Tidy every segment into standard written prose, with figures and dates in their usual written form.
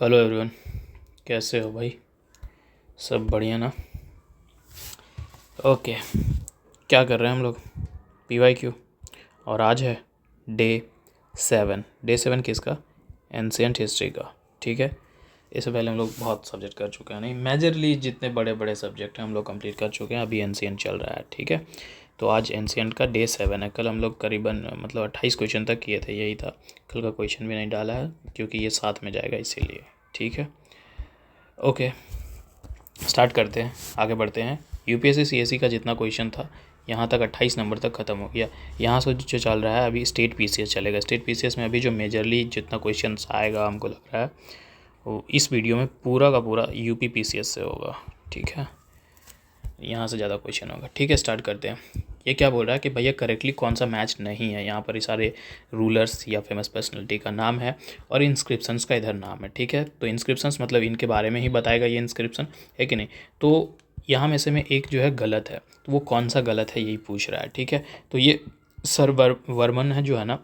Hello everyone, कैसे हो भाई? सब बढ़िया ना? ओके, क्या कर रहे हैं हम लोग? PYQ। और आज है डे 7 किसका? एंशियंट हिस्ट्री का। ठीक है, इससे पहले हम लोग बहुत सब्जेक्ट कर चुके हैं, नहीं मेजरली जितने बड़े बड़े सब्जेक्ट हैं हम लोग कंप्लीट कर चुके हैं। अभी एंशियंट चल रहा है। ठीक है, तो आज एंशियंट का डे 7 है। कल हम लोग करीबन 28 क्वेश्चन तक किए थे, यही था। कल का क्वेश्चन भी नहीं डाला है क्योंकि ये साथ में जाएगा इसीलिए। ठीक है, ओके, स्टार्ट करते हैं, आगे बढ़ते हैं। UPSC CSE का जितना क्वेश्चन था यहाँ तक 28 नंबर तक ख़त्म हो गया। यहाँ से जो चल रहा है अभी स्टेट PCS चलेगा। स्टेट PCS में अभी जो मेजरली जितना क्वेश्चन आएगा हमको लग रहा है वो इस वीडियो में पूरा का पूरा UP PCS से होगा। ठीक है, यहाँ से ज़्यादा क्वेश्चन होगा। ठीक है, स्टार्ट करते हैं। ये क्या बोल रहा है कि भैया करेक्टली कौन सा मैच नहीं है। यहाँ पर ये सारे रूलर्स या फेमस पर्सनैलिटी का नाम है और इंस्क्रिप्शंस का इधर नाम है। ठीक है, तो इंस्क्रिप्शंस मतलब इनके बारे में ही बताएगा ये इंस्क्रिप्शन, है कि नहीं? तो यहाँ में से में एक जो है गलत है, तो वो कौन सा गलत है यही पूछ रहा है। ठीक है, तो ये सर वर्मन है जो है ना,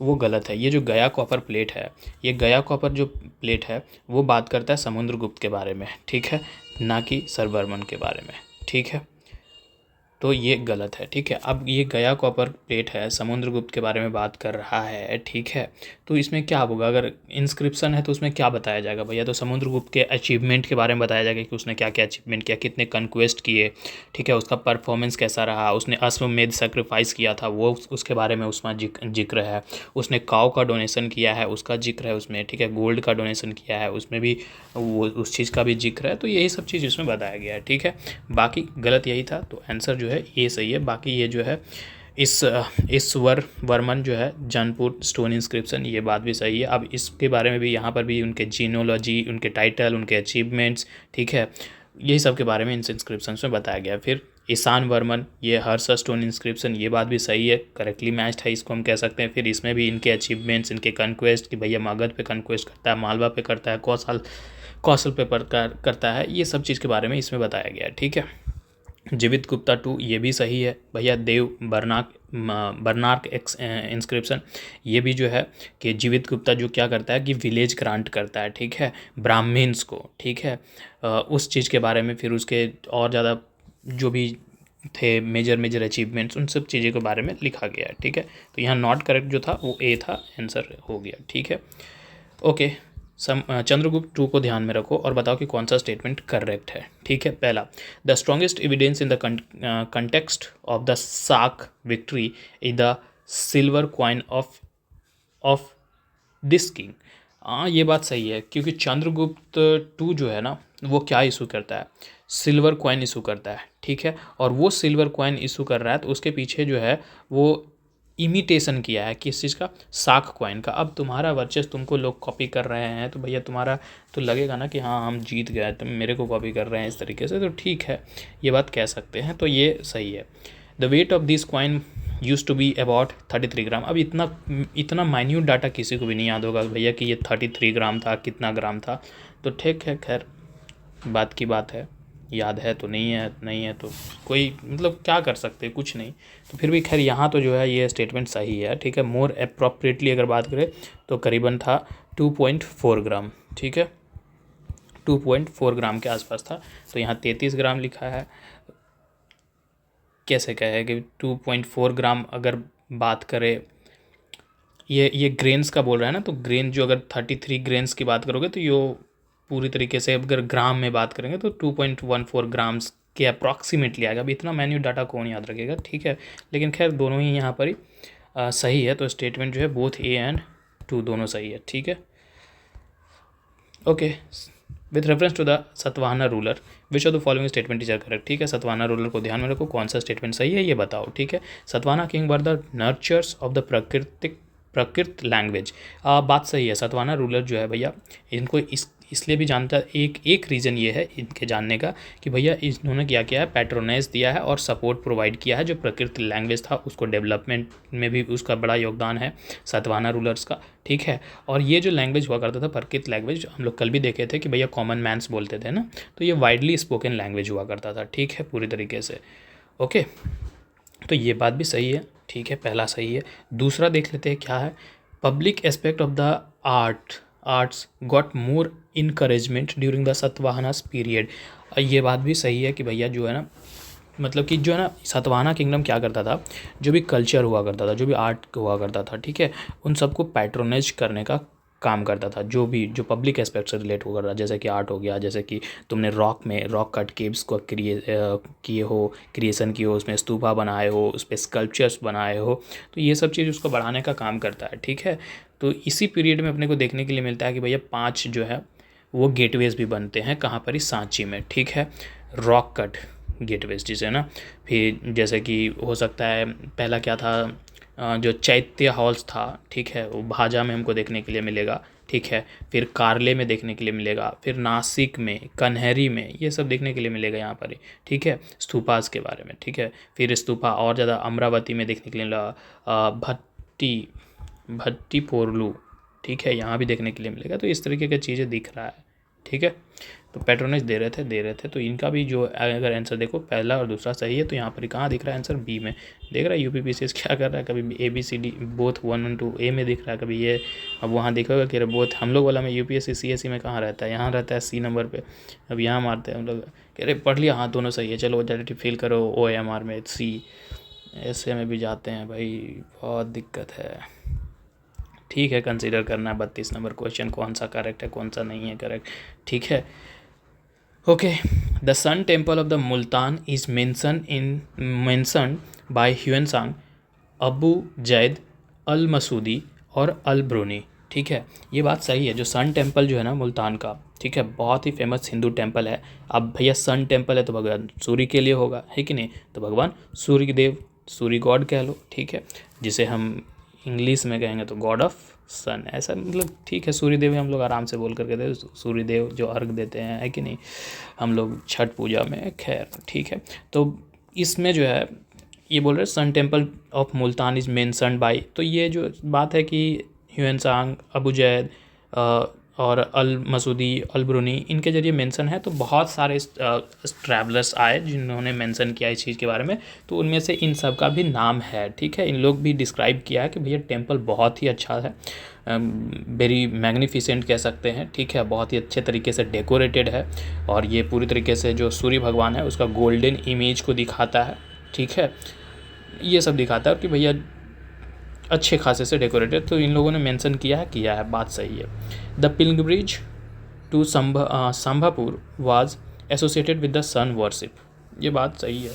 वो गलत है। ये जो गया कॉपर प्लेट है, ये गया कॉपर जो प्लेट है वो बात करता है समुद्रगुप्त के बारे में। ठीक है, ना कि सर वर्मन के बारे में। ठीक है, तो ये गलत है। ठीक है, अब ये गया कॉपर प्लेट है, समुद्रगुप्त के बारे में बात कर रहा है। ठीक है, तो इसमें क्या होगा? अगर इंस्क्रिप्शन है तो उसमें क्या बताया जाएगा भैया? तो समुद्रगुप्त के अचीवमेंट के बारे में बताया जाएगा कि उसने क्या क्या अचीवमेंट किया, कितने कन्क्वेस्ट किए। ठीक है, उसका परफॉर्मेंस कैसा रहा, उसने अश्वमेध सेक्रीफाइस किया था वो उसके बारे में उसमें जिक्र है। उसने काव का डोनेशन किया है उसका जिक्र है उसमें। ठीक है, गोल्ड का डोनेशन किया है उसमें भी वो उस चीज़ का भी जिक्र है। तो यही सब चीज़ इसमें बताया गया है। ठीक है, बाकी गलत यही था, तो आंसर जो है ये सही है। बाकी ये जो है इस वर्मन जो है जौनपुर स्टोन इंस्क्रिप्शन, ये बात भी सही है। अब इसके बारे में भी यहाँ पर भी उनके जीनोलॉजी, उनके टाइटल, उनके अचीवमेंट्स, ठीक है, यही सब के बारे में इन इंस्क्रिप्शन में बताया गया है। फिर ईशान वर्मन, ये हर्षा स्टोन इंस्क्रिप्शन, ये बात भी सही है, करेक्टली मैच्ड है, इसको हम कह सकते हैं। फिर इसमें भी इनके अचीवमेंट्स, इनके कन्क्वेस्ट कि भैया मगध पे कन्क्वेस्ट करता है, मालवा पे करता है, कौशल पे करता है, ये सब चीज़ के बारे में इसमें बताया गया है। ठीक है, जीवित गुप्ता 2, ये भी सही है भैया। देव बर्नार्क इंस्क्रिप्शन, ये भी जो है कि जीवित गुप्ता जो क्या करता है कि विलेज ग्रांट करता है। ठीक है, ब्राह्मण्स को। ठीक है, उस चीज़ के बारे में, फिर उसके और ज़्यादा जो भी थे मेजर अचीवमेंट्स, उन सब चीज़ों के बारे में लिखा गया है। ठीक है, तो यहाँ नॉट करेक्ट जो था वो ए था, आंसर हो गया। ठीक है, ओके, चंद्रगुप्त 2 को ध्यान में रखो और बताओ कि कौन सा स्टेटमेंट करेक्ट है। ठीक है, पहला, the strongest evidence in the context of the Saka victory is the silver coin of this king. हाँ, ये बात सही है क्योंकि चंद्रगुप्त 2 जो है ना वो क्या इशू करता है? सिल्वर कॉइन इशू करता है। ठीक है, और वो सिल्वर कॉइन इशू कर रहा है तो उसके पीछे जो है वो इमिटेशन किया है किस चीज़ का? साख कॉइन का। अब तुम्हारा वर्चस्व, तुमको लोग कॉपी कर रहे हैं तो भैया तुम्हारा तो लगेगा ना कि हाँ हम जीत गए, तुम मेरे को कॉपी कर रहे हैं इस तरीके से, तो ठीक है, ये बात कह सकते हैं, तो ये सही है। The weight of this coin used to be about 33 gram. अब इतना माइन्यूट डाटा किसी को भी नहीं याद होगा भैया कि ये 33 ग्राम था, कितना ग्राम था। तो ठीक है, खैर बात की बात है, याद है तो नहीं है तो कोई मतलब क्या कर सकते, कुछ नहीं। तो फिर भी खैर यहाँ तो जो है ये स्टेटमेंट सही है। ठीक है, मोर अप्रोप्रिएटली अगर बात करें तो करीबन था 2.4 ग्राम। ठीक है, 2.4 ग्राम के आसपास था, तो यहाँ 33 ग्राम लिखा है। कैसे कहे कि 2.4 ग्राम अगर बात करें, ये ग्रेन्स का बोल रहा है ना, तो ग्रेन जो अगर 33 ग्रेन्स की बात करोगे तो ये पूरी तरीके से अगर ग्राम में बात करेंगे तो 2.14 ग्राम्स के अप्रॉक्सीमेटली आएगा। अब इतना मैन्यूट डाटा कौन याद रखेगा? ठीक है, लेकिन खैर दोनों ही यहाँ पर ही सही है, तो स्टेटमेंट जो है बोथ ए एंड 2 दोनों सही है। ठीक है, okay, with reference to the Satavahana ruler which of the following statement is correct. ठीक है, सतवाहना रूलर को ध्यान में रखो, कौन सा स्टेटमेंट सही है ये बताओ। ठीक है, Satavahana king were the nurtures of the प्रकृत लैंग्वेज। बात सही है, सतवाहना रूलर जो है भैया इनको इसलिए भी जानता है, एक रीज़न ये है इनके जानने का कि भैया इन्होंने क्या किया है, पैट्रोनाइज दिया है और सपोर्ट प्रोवाइड किया है। जो प्रकृत लैंग्वेज था उसको डेवलपमेंट में भी उसका बड़ा योगदान है सतवाहना रूलर्स का। ठीक है, और ये जो लैंग्वेज हुआ करता था प्रकृत लैंग्वेज, हम लोग कल भी देखे थे कि भैया कॉमन मैन्स बोलते थे ना, तो ये वाइडली स्पोकन लैंग्वेज हुआ करता था। ठीक है, पूरी तरीके से ओके, तो ये बात भी सही है। ठीक है, पहला सही है। दूसरा देख लेते हैं क्या है, public aspect of the art arts got more encouragement during the Satavahanas period. ये बात भी सही है कि भैया जो है ना, मतलब कि जो है ना, सातवाहना किंगडम क्या करता था, जो भी कल्चर हुआ करता था, जो भी आर्ट हुआ करता था, ठीक है, उन सबको पैट्रोनाइज करने का काम करता था, जो भी जो पब्लिक एस्पेक्ट से रिलेट होकर रहा, जैसे कि आर्ट हो गया, जैसे कि तुमने रॉक कट केव्स को किए हो, क्रिएशन किए हो, उसमें स्तूपा बनाए हो, उस पर स्कल्पचर्स बनाए हो, तो ये सब चीज़ उसको बढ़ाने का काम करता है, ठीक है। तो इसी पीरियड में अपने को देखने के लिए मिलता है कि भैया 5 जो है वो गेटवेज भी बनते हैं, कहाँ पर, इस सांची में, ठीक है, रॉक कट गेटवेज जिसे ना। फिर जैसे कि हो सकता है पहला क्या था, जो चैत्य हॉल्स था, ठीक है, वो भाजा में हमको देखने के लिए मिलेगा, ठीक है, फिर कार्ले में देखने के लिए मिलेगा, फिर नासिक में, कन्हैरी में, ये सब देखने के लिए मिलेगा यहाँ पर ही, ठीक है, स्तूपास के बारे में, ठीक है। फिर स्तूपा और ज़्यादा अमरावती में देखने के लिए मिलेगा, भट्टी पोरलू, ठीक है, यहाँ भी देखने के लिए मिलेगा। तो इस तरीके की चीज़ें दिख रहा है, ठीक है। तो पैट्रोनेज दे रहे थे, तो इनका भी जो अगर आंसर देखो पहला और दूसरा सही है, तो यहाँ पर कहाँ दिख रहा है आंसर, बी में देख रहा है। यूपीपीसीएस क्या कर रहा है, कभी ABCD बोथ 1 और 2 ए में दिख रहा है, कभी ये, अब वहाँ देखोगे कि बोथ हम लोग वाला में UPSC CSE में कहाँ रहता है, यहाँ रहता है C नंबर पे। अब यहाँ मारते हैं हम लोग, कह रहे पढ़ लिया, हाँ दोनों सही है, चलो डायरेक्ट फिल करो OMR में C, ऐसे में भी जाते हैं भाई, बहुत दिक्कत है, ठीक है। कंसीडर करना है 32 नंबर क्वेश्चन, कौन सा करेक्ट है कौन सा नहीं है करेक्ट, ठीक है। Okay, the sun temple of the Multan is mentioned by Hiuen Tsang, Abu Zaid, Al Masudi और अल ब्रूनी, ठीक है। ये बात सही है, जो सन टेम्पल जो है ना मुल्तान का, ठीक है, बहुत ही फेमस हिंदू टेम्पल है। अब भैया सन टेम्पल है तो भगवान सूर्य के लिए होगा, है कि नहीं, तो भगवान सूर्य देव, सूर्य गॉड कह लो, ठीक है, जिसे हम इंग्लिश में कहेंगे तो गॉड ऑफ सन, ऐसा मतलब, ठीक है। सूर्यदेव हम लोग आराम से बोल करके दे, सूर्यदेव जो अर्घ देते हैं, है कि नहीं, हम लोग छठ पूजा में, खैर ठीक है। तो इसमें जो है ये बोल रहे sun temple of Multan is mentioned by, तो ये जो बात है कि ह्यूएनसांग, अबू जैद और अल मसूदी, अल ब्रूनी, इनके जरिए मेंशन है। तो बहुत सारे ट्रैवलर्स आए जिन्होंने मेंशन किया इस चीज़ के बारे में, तो उनमें से इन सब का भी नाम है, ठीक है। इन लोग भी डिस्क्राइब किया है कि भैया टेम्पल बहुत ही अच्छा है, वेरी मैग्निफिसेंट कह सकते हैं, ठीक है, बहुत ही अच्छे तरीके से डेकोरेटेड है, और ये पूरी तरीके से जो सूर्य भगवान है उसका गोल्डन इमेज को दिखाता है, ठीक है, ये सब दिखाता है कि भैया अच्छे खासे से डेकोरेटेड। तो इन लोगों ने मेंशन किया है, बात सही है। The pilgrimage to Sambhapur was associated with the sun worship, ये बात सही है,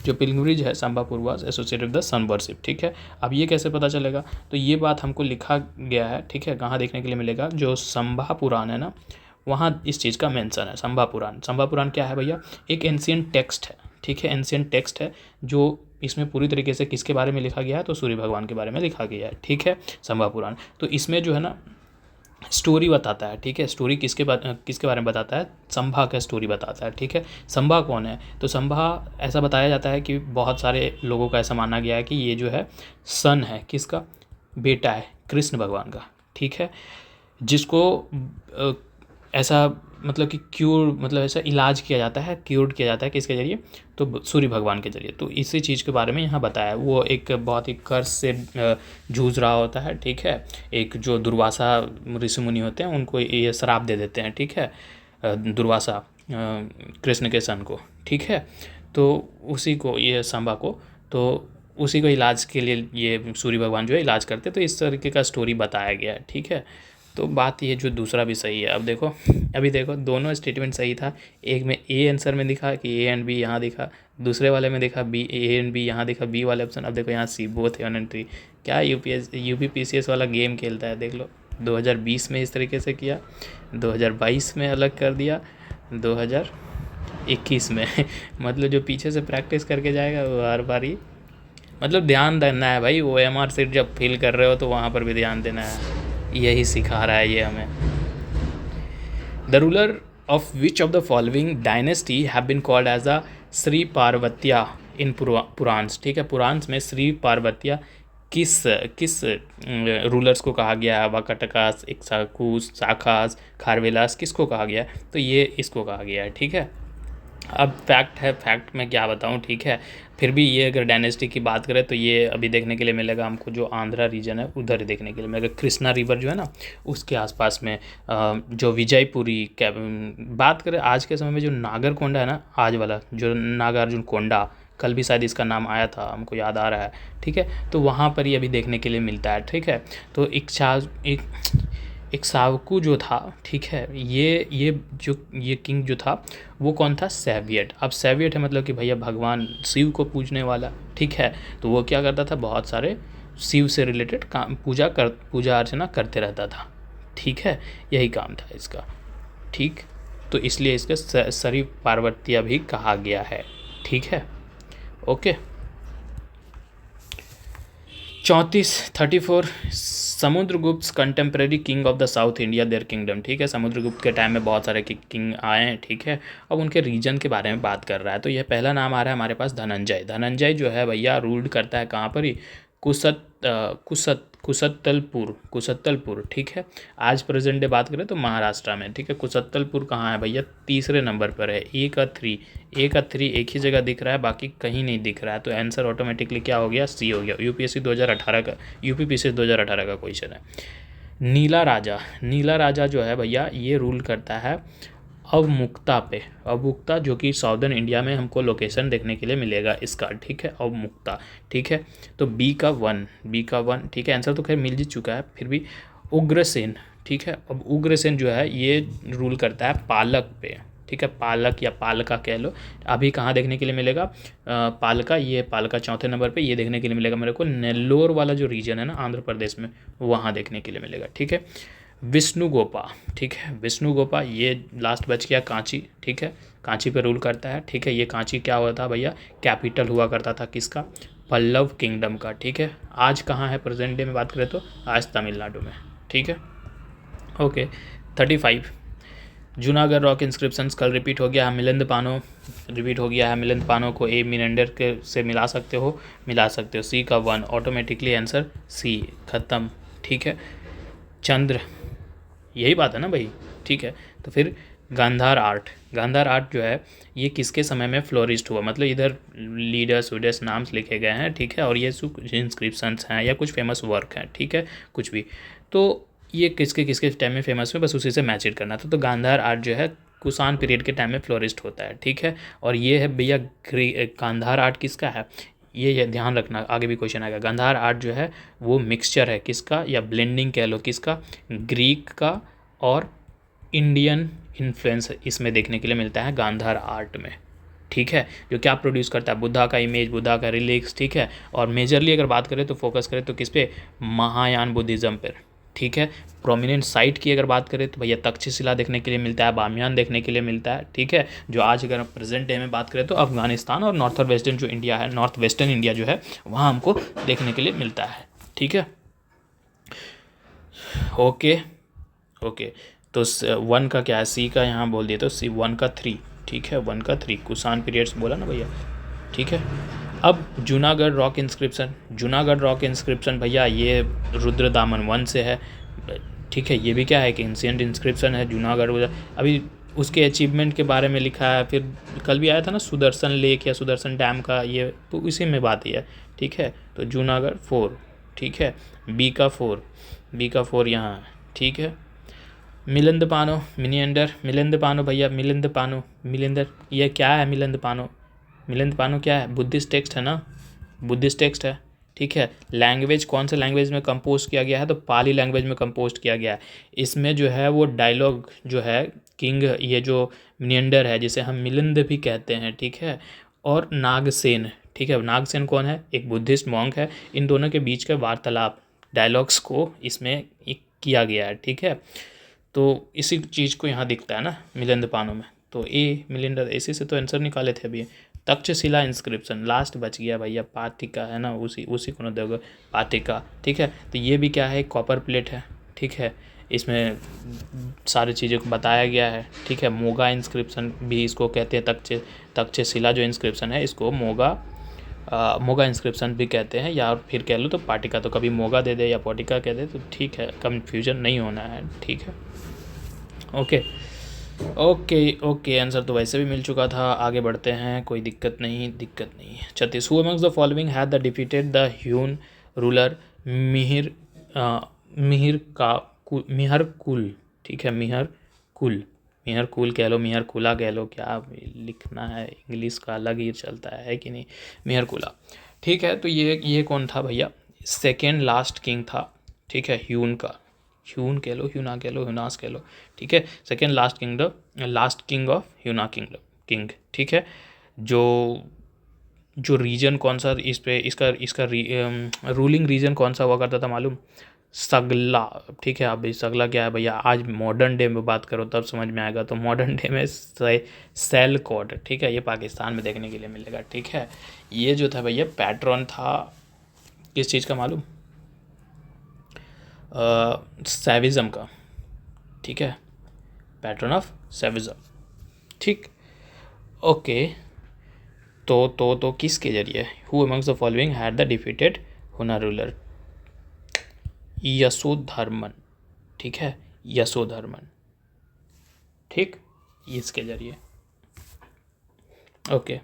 जो पिलग्रिमेज है Sambhapur was associated with the sun worship, ठीक है। अब ये कैसे पता चलेगा, तो ये बात हमको लिखा गया है, ठीक है, कहाँ देखने के लिए मिलेगा, जो संभा पुराण है ना, वहाँ इस चीज़ का मेंशन है। संभा पुराण क्या है भैया, एक एंशिएंट टेक्स्ट है, ठीक है, एंशिएंट टेक्स्ट है, जो इसमें पूरी तरीके से किसके बारे में लिखा गया है, तो सूर्य भगवान के बारे में लिखा गया है, ठीक है, संभा पुराण। तो इसमें जो है ना स्टोरी बताता है, ठीक है, स्टोरी किसके बारे में बताता है, संभा का स्टोरी बताता है, ठीक है। संभा कौन है, तो संभा ऐसा बताया जाता है कि बहुत सारे लोगों का ऐसा माना गया है कि ये जो है सन है, किसका, बेटा है कृष्ण भगवान का, ठीक है, जिसको ऐसा मतलब कि ऐसा इलाज किया जाता है, क्योर किया जाता है किसके जरिए, तो सूर्य भगवान के जरिए। तो इसी चीज़ के बारे में यहाँ बताया, वो एक बहुत ही कर्ज से जूझ रहा होता है, ठीक है, एक जो दुर्वासा ऋषि मुनि होते हैं उनको ये श्राप दे देते हैं, ठीक है, दुर्वासा कृष्ण के सन को, ठीक है, तो उसी को, ये सांबा को, तो उसी को इलाज के लिए ये सूर्य भगवान जो है इलाज करते, तो इस तरीके का स्टोरी बताया गया है, ठीक है। तो बात ये जो दूसरा भी सही है। अब देखो, अभी देखो दोनों स्टेटमेंट सही था, एक में ए आंसर में दिखा कि A एंड B, यहाँ दिखा दूसरे वाले में दिखा B, A एंड B, यहाँ दिखा B वाले ऑप्शन। अब देखो यहाँ C, बोथ 1 एंड 3। क्या UPPCS वाला गेम खेलता है, देख लो, 2020 में इस तरीके से किया, 2022 में अलग कर दिया, 2021 में मतलब जो पीछे से प्रैक्टिस करके जाएगा वो हर बार ही, मतलब ध्यान देना है भाई, OMR सीट जब फिल कर रहे हो तो वहाँ पर भी ध्यान देना है, यही सिखा रहा है ये हमें। The ruler of which of the following dynasty have been called as a Shri Parvatya in Puranas, ठीक है, पुराण्स में श्री पार्वत्या किस रूलर्स को कहा गया है, वाकाटकास, इक्ष्वाकुस, शाकास, खारवेलास, किसको कहा गया है, तो ये इसको कहा गया है, ठीक है। अब फैक्ट है, फैक्ट में क्या बताऊं, ठीक है। फिर भी ये अगर डायनेस्टी की बात करें तो ये अभी देखने के लिए मिलेगा हमको, जो आंध्रा रीजन है उधर देखने के लिए मिलेगा। कृष्णा रिवर जो है ना उसके आसपास में जो विजयपुरी बात करें आज के समय में, जो नागरकोंडा है ना, आज वाला जो नागार्जुन कोंडा, कल भी शायद इसका नाम आया था, हमको याद आ रहा है, ठीक है। तो वहाँ पर ही अभी देखने के लिए मिलता है, ठीक है। तो एक सावकू जो था, ठीक है, ये किंग जो था वो कौन था, सैवियट। अब सैवियट है मतलब कि भैया भगवान शिव को पूजने वाला, ठीक है। तो वो क्या करता था, बहुत सारे शिव से रिलेटेड काम, पूजा अर्चना करते रहता था, ठीक है। यही काम था इसका, ठीक। तो इसलिए इसका सरी पार्वतीय भी कहा गया है, ठीक है। Okay. 34 Samudragupta contemporary king of the south India there kingdom, ठीक है। समुद्रगुप्त के टाइम में बहुत सारे किंग आए हैं, ठीक है। अब उनके रीजन के बारे में बात कर रहा है। तो यह पहला नाम आ रहा है हमारे पास धनंजय। धनंजय जो है भैया रूल्ड करता है कहाँ पर ही, कुशत्तलपुर, ठीक है। आज प्रेजेंट डे बात करें तो महाराष्ट्र में, ठीक है। कुशत्तलपुर कहाँ है भैया, तीसरे नंबर पर है। ए का थ्री एक ही जगह दिख रहा है, बाकी कहीं नहीं दिख रहा है। तो आंसर ऑटोमेटिकली क्या हो गया, सी हो गया। यूपीपीएससी 2018 का क्वेश्चन है। नीला राजा जो है भैया ये रूल करता है अवमुक्ता पे। अवमुक्ता जो कि साउदर्न इंडिया में हमको लोकेशन देखने के लिए मिलेगा इसका, ठीक है, अवमुक्ता, ठीक है। तो बी का वन, ठीक है। आंसर तो खैर मिल जी चुका है, फिर भी उग्रसेन, ठीक है। अब उग्रसेन जो है ये रूल करता है पालक पे, ठीक है। पालक या पालका कह लो। अभी कहाँ देखने के लिए मिलेगा, पालका चौथे नंबर पे ये देखने के लिए मिलेगा मेरे को, नेल्लोर वाला जो रीजन है ना आंध्र प्रदेश में, वहाँ देखने के लिए मिलेगा, ठीक है। विष्णुगोपा, ठीक है। विष्णुगोपा ये लास्ट बच गया कांची, ठीक है। कांची पे रूल करता है, ठीक है। ये कांची क्या हुआ था भैया, कैपिटल हुआ करता था किसका, पल्लव किंगडम का, ठीक है। आज कहाँ है प्रेजेंट डे में बात करें तो आज तमिलनाडु में, ठीक है। ओके। 35 जूनागढ़ रॉक इंस्क्रिप्शंस कल रिपीट हो गया है। मिलिंद पानो को ए मिनेंडर के से मिला सकते हो। सी का 1 ऑटोमेटिकली आंसर सी, खत्म, ठीक है। चंद्र, यही बात है ना भाई, ठीक है। तो फिर गांधार आर्ट जो है ये किसके समय में फ्लोरिस्ट हुआ, मतलब इधर लीडर्स नाम्स लिखे गए हैं, ठीक है। और ये इंस्क्रिप्शंस हैं या कुछ फेमस वर्क हैं, ठीक है, कुछ भी। तो ये किसके टाइम में फेमस हुए, बस उसी से मैच करना था। तो गांधार आर्ट जो है कुषाण पीरियड के टाइम में फ्लोरिस्ट होता है, ठीक है। और ये है भैया गांधार आर्ट किसका है, ये ध्यान रखना, आगे भी क्वेश्चन आएगा। गांधार आर्ट जो है वो मिक्सचर है किसका, या ब्लेंडिंग कह लो किसका, ग्रीक का और इंडियन इन्फ्लुएंस इसमें देखने के लिए मिलता है गांधार आर्ट में, ठीक है। जो क्या प्रोड्यूस करता है, बुद्धा का इमेज, बुद्धा का रिलिक्स, ठीक है। और मेजरली अगर बात करें तो फोकस करें तो किस पे, महायान बुद्धिज़्म पर, ठीक है। प्रोमिनेंट साइट की अगर बात करें तो भैया तक्षशिला देखने के लिए मिलता है, बामियान देखने के लिए मिलता है, ठीक है। जो आज अगर प्रेजेंट डे में बात करें तो अफगानिस्तान और नॉर्थ वेस्टर्न जो इंडिया है, नॉर्थ वेस्टर्न इंडिया जो है वहाँ हमको देखने के लिए मिलता है, ठीक है। ओके। तो 1 का क्या है, सी का यहाँ बोल दिए तो सी 1 का 3, ठीक है। 1 का 3 कुषाण पीरियड्स बोला ना भैया, ठीक है। अब जूनागढ़ रॉक इंस्क्रिप्शन भैया ये रुद्रदामन 1 से है, ठीक है। ये भी क्या है कि एंशिएंट इंस्क्रिप्शन है जूनागढ़। अभी उसके अचीवमेंट के बारे में लिखा है। फिर कल भी आया था ना सुदर्शन लेक या सुदर्शन डैम का, ये तो इसी में बात ही है, ठीक है। तो जूनागढ़ 4, ठीक है। बी का 4 यहाँ है, ठीक है। मिलिंद पानो भैया, मिलिंदर ये क्या है, मिलिंद पानो क्या है, बुद्धिस्ट टेक्स्ट है ना, ठीक है। लैंग्वेज कौन से लैंग्वेज में कंपोज किया गया है, तो पाली लैंग्वेज में कंपोज किया गया है। इसमें जो है वो डायलॉग जो है किंग, ये जो मिनियंडर है जिसे हम मिलिंद भी कहते हैं, ठीक है। और नागसेन, ठीक है। नागसेन कौन है, एक बुद्धिस्ट मॉन्क है। इन दोनों के बीच का वार्तालाप, डायलॉग्स को इसमें किया गया है, ठीक है। तो इसी चीज़ को यहाँ दिखता है ना मिलिंद पानो में। तो ए मिलिंडर, इसी से तो आंसर निकाले थे अभी। तक्षशिला इंस्क्रिप्शन लास्ट बच गया भैया, पातिका है ना, उसी को ना दोगे, पातिका, ठीक है। तो ये भी क्या है, कॉपर प्लेट है, ठीक है। इसमें सारी चीज़ों को बताया गया है, ठीक है। मोगा इंस्क्रिप्शन भी इसको कहते हैं, तक्षशिला जो इंस्क्रिप्शन है इसको मोगा इंस्क्रिप्शन भी कहते हैं, या फिर कह लो तो पाटिका। तो कभी मोगा दे दे या पाटिका कह दे तो ठीक है, कंफ्यूजन नहीं होना है, ठीक है। ओके। ओके ओके, आंसर तो वैसे भी मिल चुका था, आगे बढ़ते हैं, कोई दिक्कत नहीं, दिक्कत नहीं। 36, who amongst the following had the defeated the Hyun ruler Mihir Mihir का मिहर कुल, ठीक है, मिहर कुल, मिहर कुल कह लो, मिहर कुला कह लो, क्या लिखना है, इंग्लिश का अलग ही चलता है कि नहीं, मिहर कुला, ठीक है। तो ये कौन था भैया, सेकेंड लास्ट किंग था, ठीक है, ह्यून का, ह्यून कह लो, ह्यूना कह लो, ह्यूनास कह लो, ठीक है, second last king of Huna king, ठीक है। जो जो रीजन कौन सा इस पे इसका इसका रूलिंग रीजन कौन सा हुआ करता था मालूम, सगला, ठीक है। अब सगला क्या है भैया, आज मॉडर्न डे में बात करो तब समझ में आएगा, तो मॉडर्न डे में सैलकॉट, ठीक है, ये पाकिस्तान में देखने के लिए मिलेगा, ठीक है। ये जो था भैया पैट्रॉन था किस चीज़ का मालूम, सैविज़म का, ठीक है, पैटर्न ऑफ सैविज़म, ठीक। ओके, तो किसके जरिए, who amongst the following had the defeated हुना रूलर, यशोधर्मन, ठीक है, यशोधर्मन, ठीक, इसके जरिए। ओके,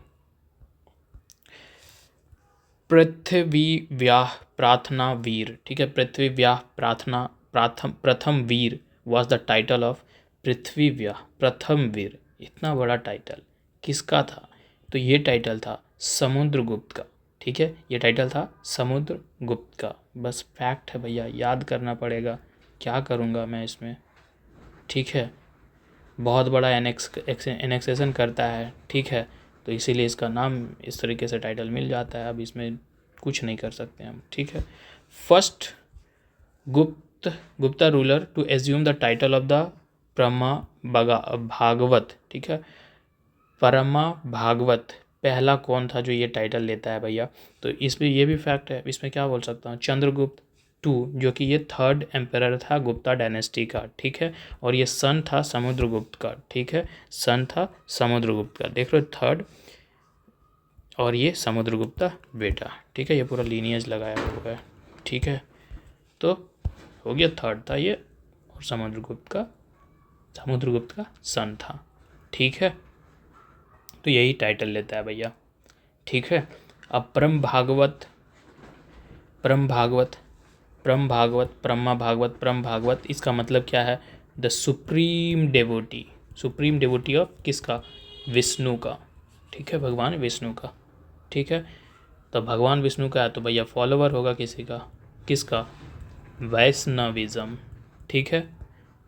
पृथ्वीव्याह प्रार्थना वीर, ठीक है, पृथ्वीव्याह प्रार्थना प्रथम वीर वॉज द टाइटल ऑफ पृथ्वीव्याह प्रथम वीर, इतना बड़ा टाइटल किसका था, तो ये टाइटल था समुद्रगुप्त का, ठीक है, ये टाइटल था समुद्रगुप्त का, बस फैक्ट है भैया, याद करना पड़ेगा, क्या करूँगा मैं इसमें, ठीक है, बहुत बड़ा एनेक्सेशन करता है, ठीक है, तो इसीलिए इसका नाम इस तरीके से टाइटल मिल जाता है, अब इसमें कुछ नहीं कर सकते हम, ठीक है। First Gupta ruler to assume the title of the Parama Bhagavata, ठीक है, परमा भागवत पहला कौन था जो ये टाइटल लेता है भैया, तो इसमें ये भी फैक्ट है, इसमें क्या बोल सकता हूँ, चंद्रगुप्त टू, जो कि ये थर्ड एम्परर था गुप्ता डायनेस्टी का, ठीक है, और ये सन था समुद्रगुप्त का, ठीक है, सन था समुद्रगुप्त का, देख लो थर्ड, और ये समुद्रगुप्त का बेटा, ठीक है, ये पूरा लीनियज लगाया हुआ है, ठीक है, तो हो गया थर्ड था ये, और समुद्रगुप्त का सन था, ठीक है, तो यही टाइटल लेता है भैया, ठीक है। अब परम भागवत परम भागवत इसका मतलब क्या है, द सुप्रीम डेवोटी ऑफ किसका, विष्णु का, ठीक है, भगवान विष्णु का, ठीक है। तो भगवान विष्णु का है तो भैया फॉलोवर होगा किसी का, किसका, वैष्णविज्म, ठीक है।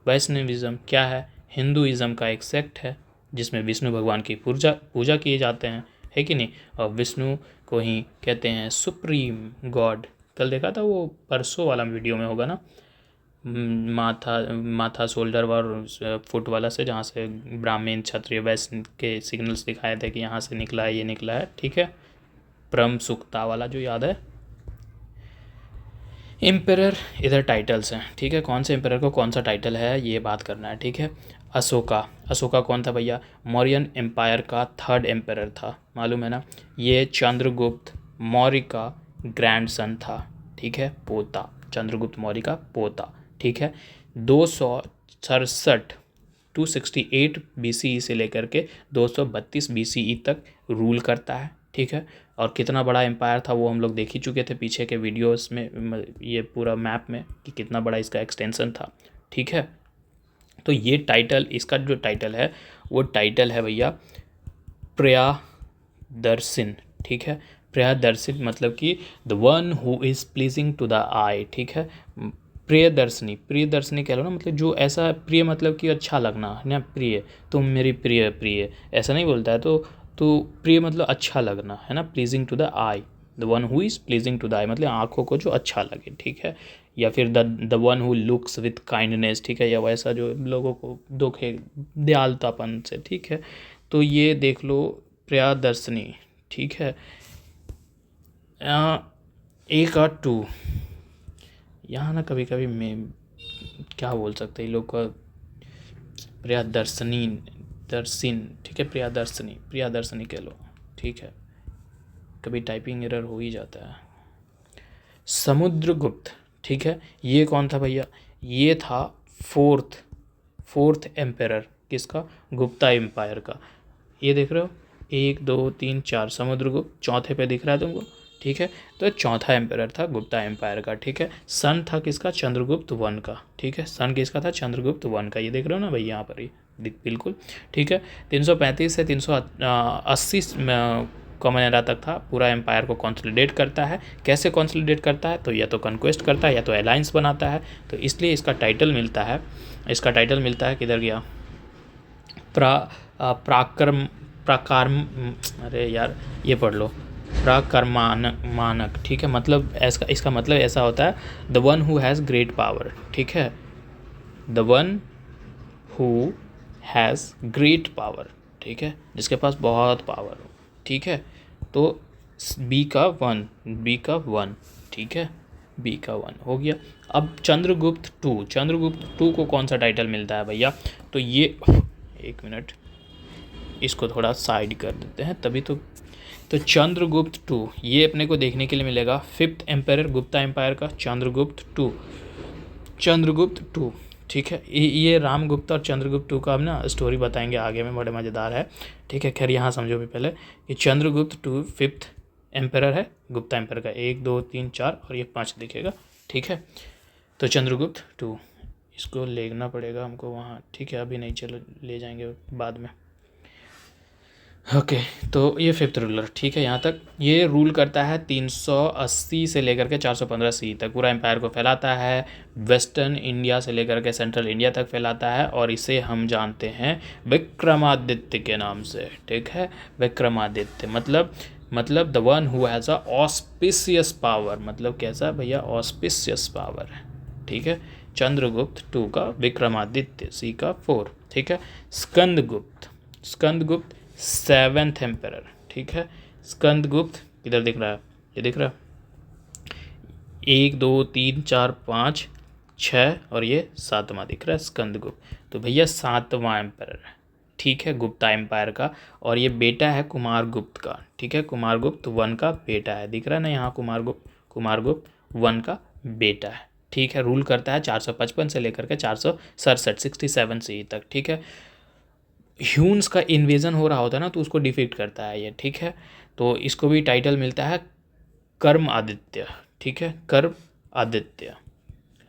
वैष्णविज्म क्या है, हिंदुइज्म का एक सेक्ट है जिसमें विष्णु भगवान की पूजा किए जाते हैं, है कि नहीं, और विष्णु को ही कहते हैं सुप्रीम गॉड, कल देखा था वो परसों वाला वीडियो में होगा ना, माथा शोल्डर और फुट वाला से, जहाँ से ब्राह्मण क्षत्रिय वैश्य के सिग्नल्स दिखाए थे कि यहाँ से निकला है, ये निकला है, ठीक है, परम सुक्ता वाला जो याद है। एम्परर इधर टाइटल्स हैं, ठीक है, कौन से एम्परर को कौन सा टाइटल है ये बात करना है, ठीक है। अशोका कौन था भैया, मौर्यन एम्पायर का थर्ड एम्परर था, मालूम है ना, ये चंद्रगुप्त मौर्य का ग्रैंडसन था, ठीक है, पोता, चंद्रगुप्त मौर्य का पोता, ठीक है। 267 268 BCE से लेकर के 232 BCE तक रूल करता है, ठीक है, और कितना बड़ा एम्पायर था वो हम लोग देख ही चुके थे पीछे के वीडियोस में, ये पूरा मैप में कि कितना बड़ा इसका एक्सटेंशन था, ठीक है। तो ये टाइटल, इसका जो टाइटल है वो टाइटल है भैया प्रियदर्शन, ठीक है, प्रियदर्शन मतलब कि the one who is pleasing to the eye, ठीक है, प्रियदर्शनी कह लो ना, मतलब जो ऐसा, प्रिय मतलब कि अच्छा लगना है ना, प्रिय, तुम मेरी प्रिय ऐसा नहीं बोलता है, तो प्रिय मतलब अच्छा लगना है ना, pleasing to the eye, the one who is pleasing to the eye मतलब आँखों को जो अच्छा लगे, ठीक है, या फिर the one who looks with kindness, ठीक है, या वैसा जो लोगों को दुखे दयालुतापन से, ठीक है। तो ये देख लो प्रियदर्शनी, ठीक है। एक और टू, यहाँ ना कभी कभी मैं क्या बोल सकते हैं लोग का, प्रियदर्शनी दर्शिन, ठीक है, प्रियदर्शनी कह लो, ठीक है, कभी टाइपिंग एरर हो ही जाता है। समुद्रगुप्त, ठीक है, ये कौन था भैया, ये था फोर्थ फोर्थ एम्पेरर किसका, गुप्ता एम्पायर का। ये देख रहे हो 1 2 3 4 समुद्रगुप्त, चौथे पे दिख रहा है तुमको, ठीक है। तो चौथा एम्पायर था गुप्ता एम्पायर का, ठीक है। सन था किसका, चंद्रगुप्त वन का, ठीक है। सन किसका था, चंद्रगुप्त वन का। ये देख रहे हो ना भाई यहाँ पर, ये बिल्कुल ठीक है। 335 से 380 कॉमन एरा तक था। पूरा एम्पायर को कंसोलिडेट करता है। कैसे कंसोलिडेट करता है, तो या तो कन्क्वेस्ट करता है या तो अलायंस बनाता है। तो इसलिए इसका टाइटल मिलता है, किधर गया, प्राक्रम प्राकारम, अरे यार ये पढ़ लो, प्राकर्मानक, ठीक है। मतलब ऐसा, इसका मतलब ऐसा होता है, the one who has great power, ठीक है, the one who has great power, ठीक है, जिसके पास बहुत पावर हो, ठीक है। तो बी का वन, ठीक है, बी का वन हो गया। अब चंद्रगुप्त टू को कौन सा टाइटल मिलता है भैया, तो ये एक मिनट इसको थोड़ा साइड कर देते हैं, तभी तो चंद्रगुप्त टू ये अपने को देखने के लिए मिलेगा 5th एम्पायर गुप्ता एम्पायर का, चंद्रगुप्त टू, ठीक है। ये रामगुप्ता और चंद्रगुप्त टू का हम ना स्टोरी बताएंगे आगे में, बड़े मज़ेदार है, ठीक है। खैर यहाँ समझो भी पहले कि चंद्रगुप्त टू 5th एम्पायर है गुप्ता एम्पायर का, 1 2 3 4 और ये 5 दिखेगा, ठीक है। तो चंद्रगुप्त टू, इसको लेना पड़ेगा हमको वहाँ, ठीक है, अभी नहीं, चलो ले जाएंगे बाद में। ओके तो ये 5th रूलर, ठीक है। यहाँ तक ये रूल करता है 380 से लेकर के 415 सी तक, पूरा एम्पायर को फैलाता है, वेस्टर्न इंडिया से लेकर के सेंट्रल इंडिया तक फैलाता है, और इसे हम जानते हैं विक्रमादित्य के नाम से, ठीक है। विक्रमादित्य मतलब the one who has a auspicious power, मतलब कैसा भैया, ऑस्पिशियस पावर है, ठीक है। चंद्रगुप्त टू का विक्रमादित्य, सी का 4, ठीक है। स्कंदगुप्त 7th एम्पायर, ठीक है। स्कंदगुप्त किधर दिख रहा है, ये दिख रहा है 1 2 3 4 5 6 और ये 7वां दिख रहा है स्कंदगुप्त। तो भैया 7वां एम्पायर है, ठीक है, गुप्ता एम्पायर का, और ये बेटा है कुमारगुप्त का, ठीक है। कुमारगुप्त वन का बेटा है, दिख रहा है ना यहाँ, कुमारगुप्त वन का बेटा है, ठीक है। रूल करता है 455 से लेकर के 467 67 सी तक, ठीक है। ह्यून्स का इन्वेजन हो रहा होता है ना, तो उसको डिफीट करता है ये, ठीक है। तो इसको भी टाइटल मिलता है कर्म आदित्य, ठीक है, कर्म आदित्य,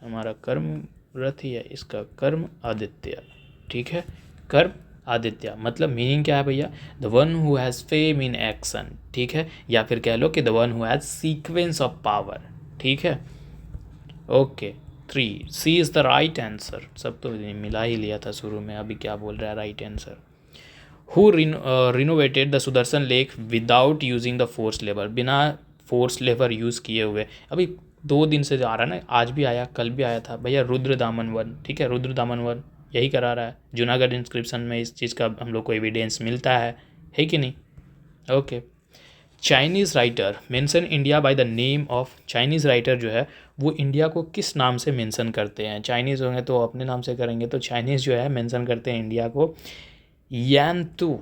हमारा कर्म रथ ही है इसका, कर्म आदित्य, ठीक है। कर्म आदित्य मतलब मीनिंग क्या है भैया, the one who has fame in action, ठीक है, या फिर कह लो कि the one who has sequence of power, ठीक है। Okay 3 C is the right answer, सब तो मिला ही लिया था शुरू में, अभी क्या बोल रहा है right answer. Who renovated the Sudarshan lake without using the force labour, बिना फोर्स लेबर यूज़ किए हुए, अभी 2 दिन से आ रहा है ना, आज भी आया कल भी आया था भैया, रुद्रदामन वन, ठीक है, रुद्रदामन वन यही करा रहा है। जूनागढ़ इंस्क्रिप्शन में इस चीज़ का हम लोग को एविडेंस मिलता है कि नहीं। Okay Chinese writer mention India by the name of, Chinese writer जो है वो इंडिया को किस नाम से मेंशन करते हैं, चाइनीज़ होंगे तो अपने नाम से करेंगे, तो चाइनीज़ जो है मेंशन करते हैं इंडिया को यानतू,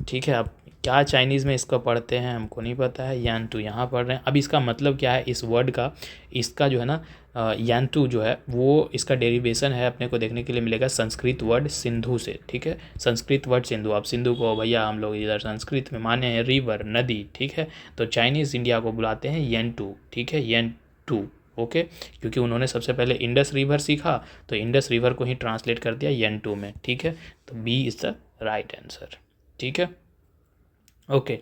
ठीक है। अब क्या चाइनीज़ में इसको पढ़ते हैं हमको नहीं पता है, यानतू यहाँ पढ़ रहे हैं। अब इसका मतलब क्या है इस वर्ड का, इसका जो है ना यानतू जो है वो इसका डेरिवेशन है, अपने को देखने के लिए मिलेगा संस्कृत वर्ड सिंधु से, ठीक है, संस्कृत वर्ड सिंधु। अब सिंधु को भैया हम लोग इधर संस्कृत में माने हैं रिवर, नदी, ठीक है। तो चाइनीज़ इंडिया को बुलाते हैं यानतू, ठीक है, यानतू, ओके, क्योंकि उन्होंने सबसे पहले इंडस रिवर सीखा, तो इंडस रिवर को ही ट्रांसलेट कर दिया यानतू में, ठीक है। तो B is the right answer, ठीक है। Okay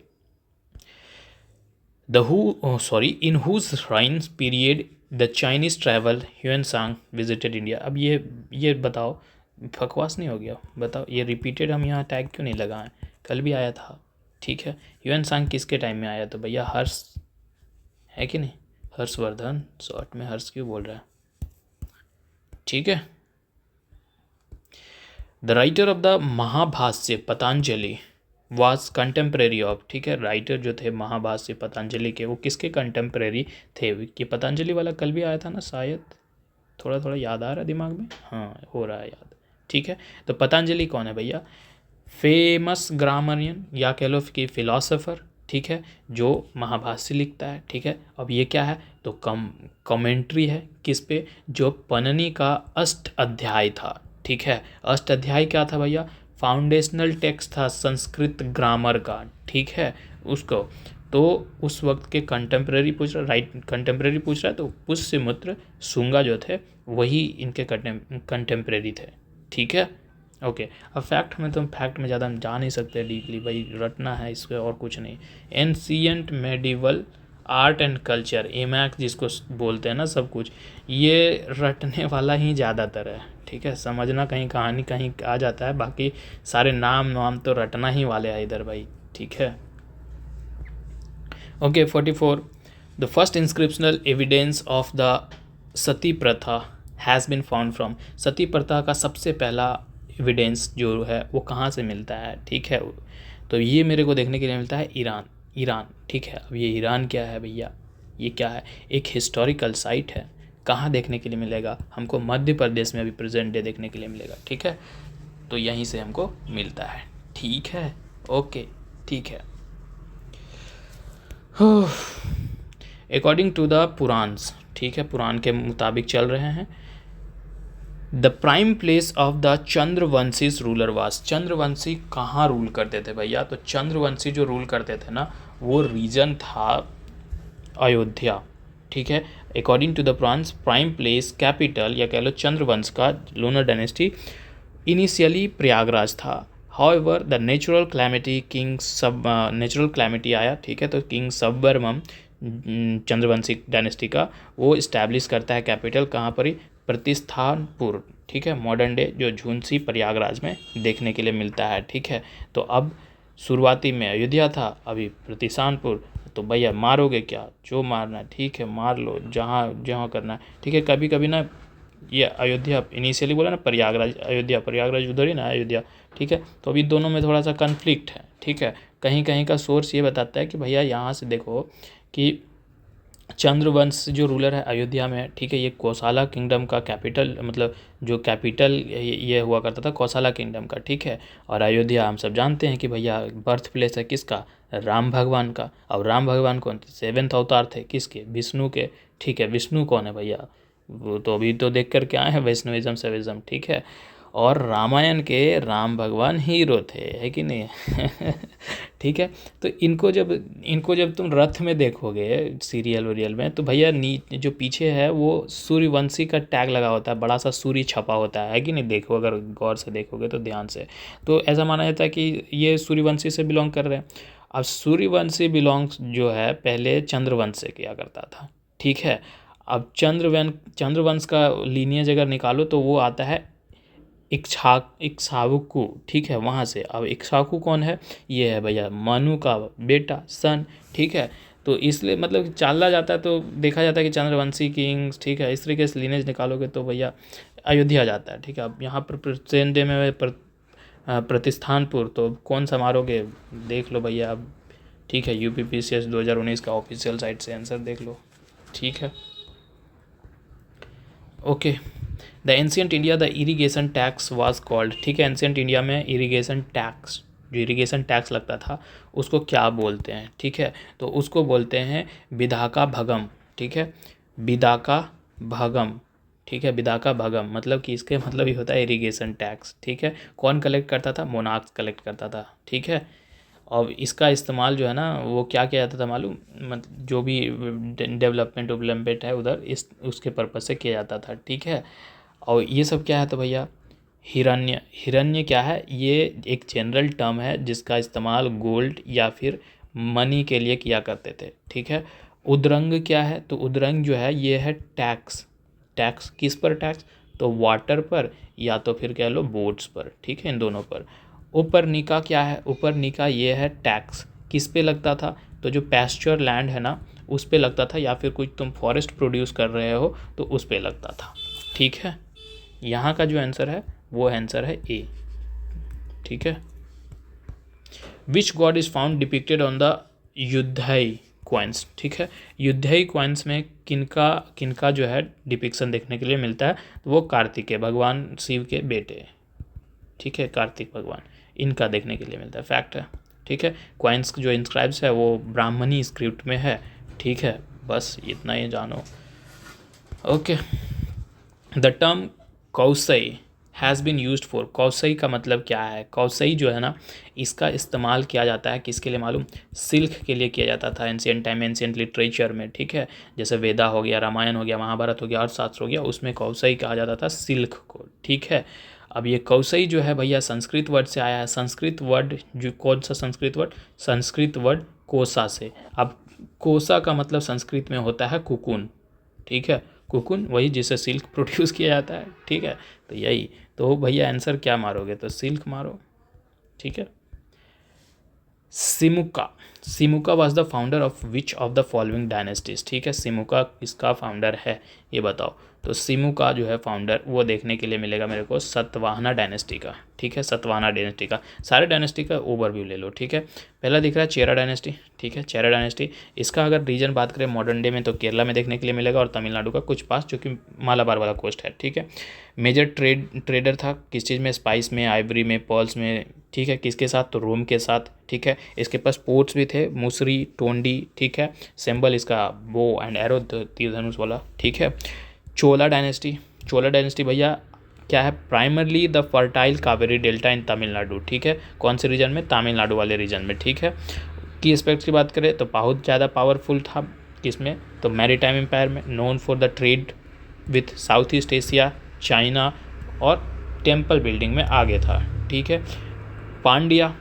in whose shrines period the Chinese travel Hiuen Tsang visited India. अब ये बताओ, बकवास नहीं हो गया, बताओ ये रिपीटेड हम यहाँ टैग क्यों नहीं लगाएं, कल भी आया था, ठीक है। ह्यूएनसांग किसके टाइम में आया, तो भैया हर्ष है कि नहीं, हर्षवर्धन, शॉर्ट में हर्ष क्यों बोल रहा है, ठीक है। The writer of the Mahabhashya Patanjali was contemporary of, ठीक है, राइटर जो थे महाभाष्य पतंजलि के वो किसके कंटेम्प्रेरी थे, कि पतंजलि वाला कल भी आया था ना शायद, थोड़ा थोड़ा याद आ रहा है दिमाग में, हाँ हो रहा है याद, ठीक है। तो पतंजलि कौन है भैया, फेमस ग्रामरियन या कह लो कि फिलोसोफर, ठीक है, जो महाभाष्य लिखता है, ठीक है। अब ये क्या है, तो कमेंट्री है किस पे, जो पननी का अष्ट अध्याय था, ठीक है। अष्टाध्यायी क्या था भैया, फाउंडेशनल टेक्स्ट था संस्कृत ग्रामर का, ठीक है उसको। तो उस वक्त के कंटेम्प्रेरी पूछ रहा, राइट कंटेम्प्रेरी पूछ रहा है, तो पुष्यमित्र शुंगा जो थे वही इनके कंटेम्प्रेरी थे, ठीक है। ओके, अब फैक्ट में तो फैक्ट में ज़्यादा हम जा नहीं सकते डीपली, भाई रटना है इसको और कुछ नहीं। Ancient medieval art and culture, एमैक जिसको बोलते हैं ना सब कुछ, ये रटने वाला ही ज़्यादातर है, ठीक है। समझना कहीं कहानी कहीं आ जाता है, बाकी सारे नाम वाम तो रटना ही वाले हैं इधर भाई, ठीक है। Okay 44, the first inscriptional evidence of the sati pratha has been found from, sati प्रथा का सबसे पहला एविडेंस जो है वो कहाँ से मिलता है, ठीक है। तो ये मेरे को देखने के लिए मिलता है ईरान, ईरान, ठीक है। अब ये ईरान क्या है भैया, ये क्या है, एक हिस्टोरिकल साइट है। कहाँ देखने के लिए मिलेगा हमको, मध्य प्रदेश में अभी प्रेजेंट डे देखने के लिए मिलेगा, ठीक है। तो यहीं से हमको मिलता है, ठीक है। ओके ठीक है। अकॉर्डिंग टू द पुराण्स, ठीक है, पुराण के मुताबिक चल रहे हैं। The prime place of the Chandravanshis ruler वास, चंद्रवंशी कहाँ रूल करते थे भैया, तो चंद्रवंशी जो रूल करते थे ना वो रीजन था अयोध्या, ठीक है। According to the Puranas prime place capital या कह लो चंद्रवंश का लूनर डायनेस्टी इनिशियली प्रयागराज था। However the natural calamity natural calamity आया, ठीक है। तो किंग सबवर्मन चंद्रवंशी डायनेस्टी का वो इस्टेब्लिश करता है कैपिटल कहाँ पर ही, प्रतिस्थानपुर, ठीक है। मॉडर्न डे जो झुंसी प्रयागराज में देखने के लिए मिलता है, ठीक है। तो अब शुरुआती में अयोध्या था, अभी प्रतिस्थानपुर। तो भैया मारोगे क्या, जो मारना है ठीक है मार लो, जहाँ जहाँ करना है, ठीक है। कभी कभी ना ये अयोध्या इनिशियली बोला ना प्रयागराज, अयोध्या प्रयागराज उधर ही ना अयोध्या, ठीक है। तो अभी दोनों में थोड़ा सा कन्फ्लिक्ट है, ठीक है। कहीं कहीं का सोर्स ये बताता है कि भैया यहाँ से देखो कि चंद्रवंश जो रूलर है अयोध्या में, ठीक है, ये कौशला किंगडम का कैपिटल, मतलब जो कैपिटल ये हुआ करता था कौशला किंगडम का, ठीक है। और अयोध्या हम सब जानते हैं कि भैया बर्थ प्लेस है किसका, राम भगवान का। और राम भगवान कौन थे, 7th अवतार थे किसके, विष्णु के, ठीक है। विष्णु कौन है भैया, वो तो अभी तो देख कर के आए हैं वैष्णविज्म सेविज्म, ठीक है। और रामायण के राम भगवान हीरो थे, है कि नहीं ठीक है। तो इनको जब तुम रथ में देखोगे सीरियल वरियल में, तो भैया जो पीछे है वो सूर्यवंशी का टैग लगा होता है, बड़ा सा सूर्य छपा होता है कि नहीं, देखो अगर गौर से देखोगे तो ध्यान से, तो ऐसा माना जाता है कि ये सूर्यवंशी से बिलोंग कर रहे हैं। अब सूर्यवंशी बिलोंग्स जो है पहले चंद्रवंश से किया करता था, ठीक है। अब चंद्रवंश का लीनियज अगर निकालो तो वो आता है इक्ष्वाकु, ठीक है, वहाँ से। अब इक्ष्वाकु कौन है, ये है भैया मनु का बेटा सन, ठीक है। तो इसलिए मतलब चाला जाता है तो देखा जाता है कि चंद्रवंशी किंग्स, ठीक है, इस तरीके से लीनेज निकालोगे तो भैया अयोध्या जाता है, ठीक है। अब यहाँ पर प्रेजेंट डे में प्रतिस्थानपुर, तो कौन सा मारोगे देख लो भैया अब, ठीक है। UPPCS 2019 का ऑफिशियल साइट से आंसर देख लो, ठीक है। Okay, the ancient India the irrigation tax was called, ठीक है। एंशियंट इंडिया में इरीगेशन टैक्स, जो इरीगेशन टैक्स लगता था उसको क्या बोलते हैं, ठीक है। तो उसको बोलते हैं विधाका भगम, ठीक है, विधाका भगम, ठीक है। विधाका भगम मतलब कि इसके मतलब ही होता है इरीगेशन टैक्स, ठीक है। कौन कलेक्ट करता था, मोनार्क्स कलेक्ट करता था, ठीक है। और इसका इस्तेमाल जो है ना वो क्या किया जाता था मालूम, मतलब जो भी डेवलपमेंट है उधर इस उसके पर्पज़ से किया जाता था, ठीक है। और ये सब क्या है तो भैया हिरण्य, हिरण्य क्या है, ये एक जनरल टर्म है जिसका इस्तेमाल गोल्ड या फिर मनी के लिए किया करते थे, ठीक है। उद्रंग क्या है, तो उद्रंग जो है ये है टैक्स, टैक्स किस पर टैक्स, तो वाटर पर या तो फिर कह लो बोट्स पर, ठीक है, इन दोनों पर। ऊपरनिका क्या है, ऊपरनिका ये है टैक्स किस पे लगता था, तो जो पैस्चर लैंड है ना उस पे लगता था, या फिर कुछ तुम फॉरेस्ट प्रोड्यूस कर रहे हो तो उस पे लगता था, ठीक है। यहाँ का जो आंसर है वो आंसर है ए, ठीक है। Which god is found depicted on the Yaudheya coins, ठीक है। युद्धई क्वाइंस में किनका किनका जो है डिपिक्शन देखने के लिए मिलता है, तो वो कार्तिकेय भगवान शिव के बेटे, ठीक है, कार्तिक भगवान, इनका देखने के लिए मिलता है, फैक्ट है, ठीक है। क्वाइंस जो इंस्क्राइब्स है वो ब्राह्मणी स्क्रिप्ट में है, ठीक है। बस इतना ही जानो। Okay, the term Kausheya has been used for, Kausheya का मतलब क्या है? कौसई जो है ना, इसका इस्तेमाल किया जाता है किसके लिए मालूम? सिल्क के लिए किया जाता था एंशियंट टाइम, एंशियंट लिटरेचर में, ठीक है। जैसे वेदा हो गया, रामायण हो गया, महाभारत हो गया, अर्थशास्त्र हो गया, उसमें कौसई कहा जाता था सिल्क को, ठीक है। अब ये कौसई जो है भैया संस्कृत वर्ड से आया है। संस्कृत वर्ड जो, कौन सा संस्कृत वर्ड? संस्कृत वर्ड कोसा से। अब कोसा का मतलब संस्कृत में होता है कुकुन, ठीक है। कुकुन वही जिससे सिल्क प्रोड्यूस किया जाता है, ठीक है। तो यही, तो भैया आंसर क्या मारोगे? तो सिल्क मारो, ठीक है। Simuka, Simuka was the founder of which of the following dynasties, ठीक है। सिमुका किसका फाउंडर है ये बताओ? तो सिमुका जो है फाउंडर, वो देखने के लिए मिलेगा मेरे को सतवाहना डायनेस्टी का, ठीक है। सतवाहना डायनेस्टी का, सारे डायनेस्टी का ओवरव्यू ले लो, ठीक है। पहला दिख रहा है चेरा डायनेस्टी, ठीक है। चेरा डायनेस्टी, इसका अगर रीजन बात करें मॉडर्न डे में तो केरला में देखने के लिए मिलेगा और तमिलनाडु का कुछ पास, जो कि मालाबार वाला कोस्ट है, ठीक है। मेजर ट्रेडर था किस चीज़ में? स्पाइस में, आइवरी में, पर्ल्स में, ठीक है। किसके साथ? तो रोम के साथ, ठीक है। इसके पास पोर्ट्स भी थे, मुसरी, टोंडी, ठीक है। सिंबल इसका बो एंड एरो, तीर धनुष वाला, ठीक है। चोला डायनेस्टी, चोला डायनेस्टी भैया क्या है? Primarily the fertile Kaveri delta इन तमिलनाडु, ठीक है। कौन से रीजन में? तमिलनाडु वाले रीजन में, ठीक है। की एस्पेक्ट्स की बात करें तो बहुत ज़्यादा पावरफुल था किसमें? तो मैरीटाइम एम्पायर में, known for the trade with south east Asia, China और टेम्पल बिल्डिंग में आगे था, ठीक है। पांड्या,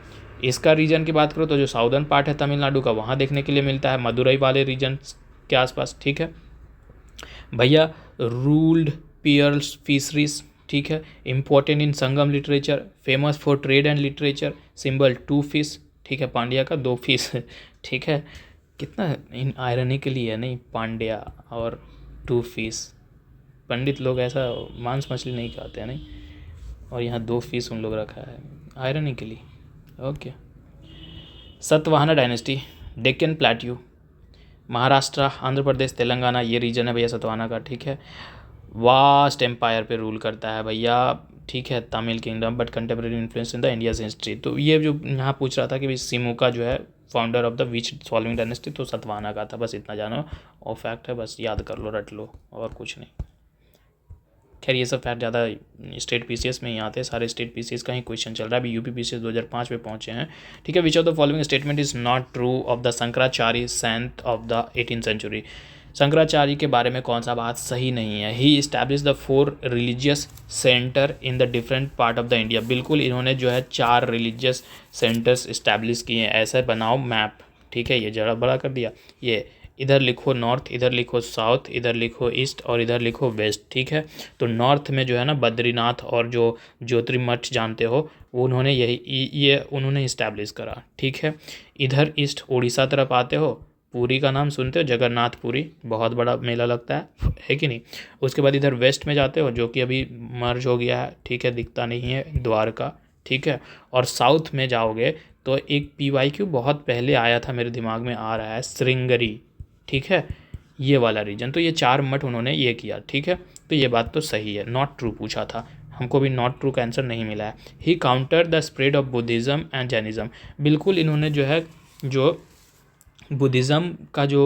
इसका रीजन की बात करो तो जो साउदर्न पार्ट है तमिलनाडु का, वहाँ देखने के लिए मिलता है, मदुरई वाले रीजन के आसपास, ठीक है भैया। रूल्ड पियर्स फिशरीज, ठीक है। Important in Sangam literature, famous for trade and literature, symbol 2 fish, ठीक है। पांड्या का 2 फिश, ठीक है। कितना इन आयरनिकली है नहीं, पांड्या और 2 फिश। पंडित लोग ऐसा मांस मछली नहीं खाते हैं नहीं, और यहाँ 2 फिश उन लोग रखा है ironically, okay. Satavahana dynasty, Deccan plateau, Maharashtra, Andhra Pradesh, Telangana, ये रीजन है भैया सतवाहना का, ठीक है। वास्ट एम्पायर पे रूल करता है भैया, ठीक है। Tamil kingdom but contemporary influence in the India's history. तो ये जो यहाँ पूछ रहा था कि भाई सिमुका जो है founder of the which following dynasty, तो सतवाहना का था, बस इतना जानो और फैक्ट है, बस याद कर लो, रट लो, और कुछ नहीं। खैर ये सब फैक्ट ज़्यादा स्टेट पीसीएस में ही आते हैं, सारे स्टेट पीसीएस का ही क्वेश्चन चल रहा है। अभी यूपी पीसीएस 2005 में पहुंचे हैं, ठीक है। Which of the following statement is not true of the Shankaracharya saint of the 18th century. Shankaracharya के बारे में कौन सा बात सही नहीं है? He establish the 4 religious centre in the different part of the India. बिल्कुल इन्होंने जो है 4 रिलीजियस सेंटर्स इस्टेब्लिश किए हैं। ऐसे बनाओ मैप, ठीक है। ये जरा बड़ा कर दिया, ये इधर लिखो नॉर्थ, इधर लिखो साउथ, इधर लिखो ईस्ट और इधर लिखो वेस्ट, ठीक है। तो नॉर्थ में जो है ना बद्रीनाथ और जो ज्योतिर्मठ जानते हो, वो उन्होंने ये उन्होंने इस्टेब्लिश करा, ठीक है। इधर ईस्ट उड़ीसा तरफ आते हो, पुरी का नाम सुनते हो, जगन्नाथ पुरी, बहुत बड़ा मेला लगता है कि नहीं। उसके बाद इधर वेस्ट में जाते हो, जो कि अभी मर्ज हो गया है, ठीक है, दिखता नहीं है, द्वारका, ठीक है। और साउथ में जाओगे तो एक PYQ बहुत पहले आया था, मेरे दिमाग में आ रहा है, श्रृंगेरी, ठीक है, ये वाला रीजन। तो ये 4 मठ उन्होंने ये किया, ठीक है। तो ये बात तो सही है, नॉट ट्रू पूछा था, हमको भी नॉट ट्रू का आंसर नहीं मिला है। He counter the spread of Buddhism and Jainism, बिल्कुल इन्होंने जो है जो बुद्धिज़्म का जो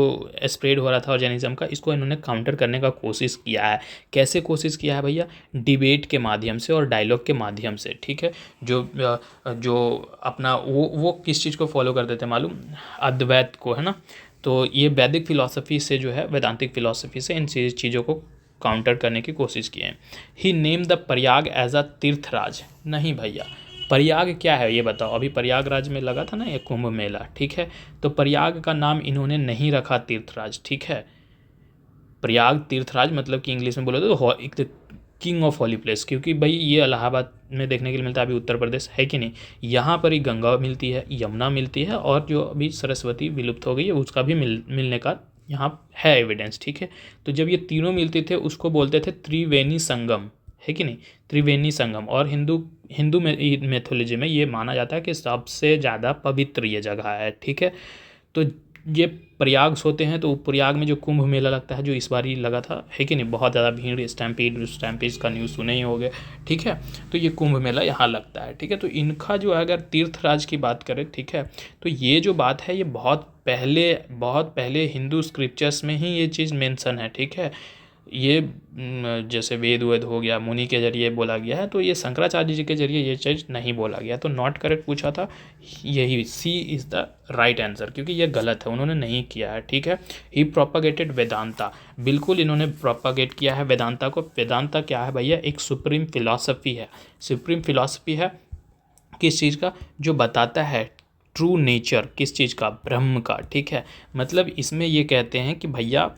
स्प्रेड हो रहा था और जैनिज़्म का, इसको इन्होंने काउंटर करने का कोशिश किया है। कैसे कोशिश किया है भैया? डिबेट के माध्यम से और डायलॉग के माध्यम से, ठीक है। जो अपना वो किस चीज़ को फॉलो करते थे मालूम? अद्वैत को, है ना। तो ये वैदिक फिलॉसफी से जो है, वेदांतिक फिलॉसफी से इन चीज़ों को काउंटर करने की कोशिश किए हैं। He name the Prayag as a Tirthraj, नहीं भैया, प्रयाग क्या है ये बताओ? अभी प्रयागराज में लगा था ना ये कुंभ मेला, ठीक है। तो प्रयाग का नाम इन्होंने नहीं रखा तीर्थराज, ठीक है। प्रयाग तीर्थराज मतलब कि इंग्लिश में बोले तो किंग ऑफ हॉली प्लेस, क्योंकि भाई ये इलाहाबाद में देखने के लिए मिलता है, अभी उत्तर प्रदेश है कि नहीं। यहाँ पर ही गंगा मिलती है, यमुना मिलती है, और जो अभी सरस्वती विलुप्त हो गई है उसका भी मिलने का यहाँ है एविडेंस, ठीक है। तो जब ये तीनों मिलते थे उसको बोलते थे त्रिवेणी संगम, है कि नहीं, त्रिवेणी संगम। और हिंदू मैथोलॉजी में ये माना जाता है कि सबसे ज़्यादा पवित्र ये जगह है, ठीक है। तो ये प्रयाग होते हैं, तो प्रयाग में जो कुंभ मेला लगता है, जो इस बार ही लगा था, है कि नहीं, बहुत ज़्यादा भीड़, स्टैम्पीड का न्यूज़ सुने ही होगे, ठीक है। तो ये कुंभ मेला यहाँ लगता है, ठीक है। तो इनका जो अगर तीर्थराज की बात करें, ठीक है, तो ये जो बात है ये बहुत पहले हिंदू स्क्रिप्चर्स में ही ये चीज़ मेंशन है, ठीक है। ये जैसे वेद वेद हो गया, मुनि के जरिए बोला गया है, तो ये शंकराचार्य जी के जरिए ये चीज़ नहीं बोला गया। तो नॉट करेक्ट पूछा था, यही सी इज़ द राइट आंसर, क्योंकि ये गलत है, उन्होंने नहीं किया है। ठीक है, ही प्रोपागेटेड वेदांता, बिल्कुल इन्होंने प्रोपागेट किया है वेदांता को। वेदांता क्या है भैया? एक सुप्रीम फिलॉसफी है। सुप्रीम फिलॉसफी है किस चीज़ का? जो बताता है ट्रू नेचर किस चीज़ का? ब्रह्म का। ठीक है, मतलब इसमें ये कहते हैं कि भैया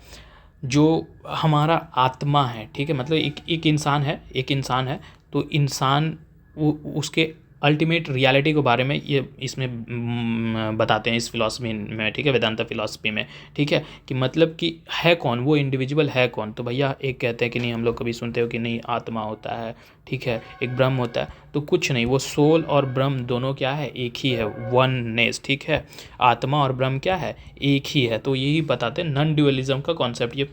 जो हमारा आत्मा है, ठीक है, मतलब एक इंसान है, एक इंसान है, तो इंसान उसके अल्टीमेट रियलिटी के बारे में ये इसमें बताते हैं इस फिलॉसफी में। ठीक है, वेदांता फिलॉसफी में। ठीक है, कि मतलब कि है कौन वो इंडिविजुअल, है कौन? तो भैया एक कहते हैं कि नहीं, हम लोग कभी सुनते हो कि नहीं आत्मा होता है, ठीक है, एक ब्रह्म होता है, तो कुछ नहीं, वो सोल और ब्रह्म दोनों क्या है? एक ही है, वननेस। ठीक है, आत्मा और ब्रह्म क्या है? एक ही है। तो यही बताते हैं, नॉन ड्यूअलिज्म का कॉन्सेप्ट ये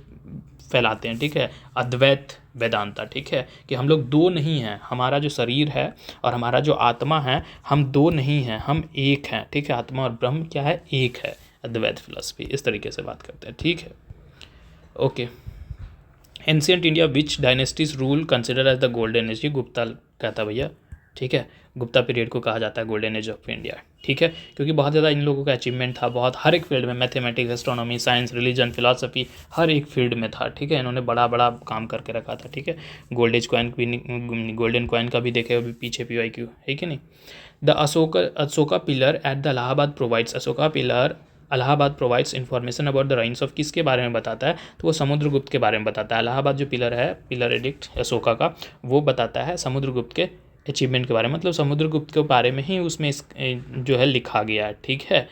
फैलाते हैं। ठीक है, अद्वैत वेदांता। ठीक है, कि हम लोग दो नहीं हैं, हमारा जो शरीर है और हमारा जो आत्मा है, हम दो नहीं हैं, हम एक हैं। ठीक है, आत्मा और ब्रह्म क्या है? एक है। अद्वैत फिलॉसफी इस तरीके से बात करते हैं। ठीक है, okay. Ancient India which dynasties rule consider as the golden age? ये गुप्ता कहता भैया। ठीक है, गुप्ता पीरियड को कहा जाता है गोल्डन एज ऑफ इंडिया। ठीक है, क्योंकि बहुत ज़्यादा इन लोगों का अचीवमेंट था, बहुत हर एक फील्ड में, mathematics, astronomy, science, religion, philosophy, हर एक फील्ड में था। ठीक है, इन्होंने बड़ा बड़ा काम करके रखा था। ठीक है, गोल्डेज कॉइन भी, गोल्डन कॉइन का भी देखे अभी पीछे PYQ है कि नहीं। The Ashoka pillar at the Allahabad provides, Ashoka pillar Allahabad provides information about the reigns of, किसके बारे में बताता है? तो वो समुद्रगुप्त के बारे में बताता है। इलाहाबाद जो पिलर है, पिलर एडिक्ट अशोका का, वो बताता है समुद्रगुप्त के अचीवमेंट के बारे में, मतलब समुद्रगुप्त के बारे में ही उसमें जो है लिखा गया है। ठीक है,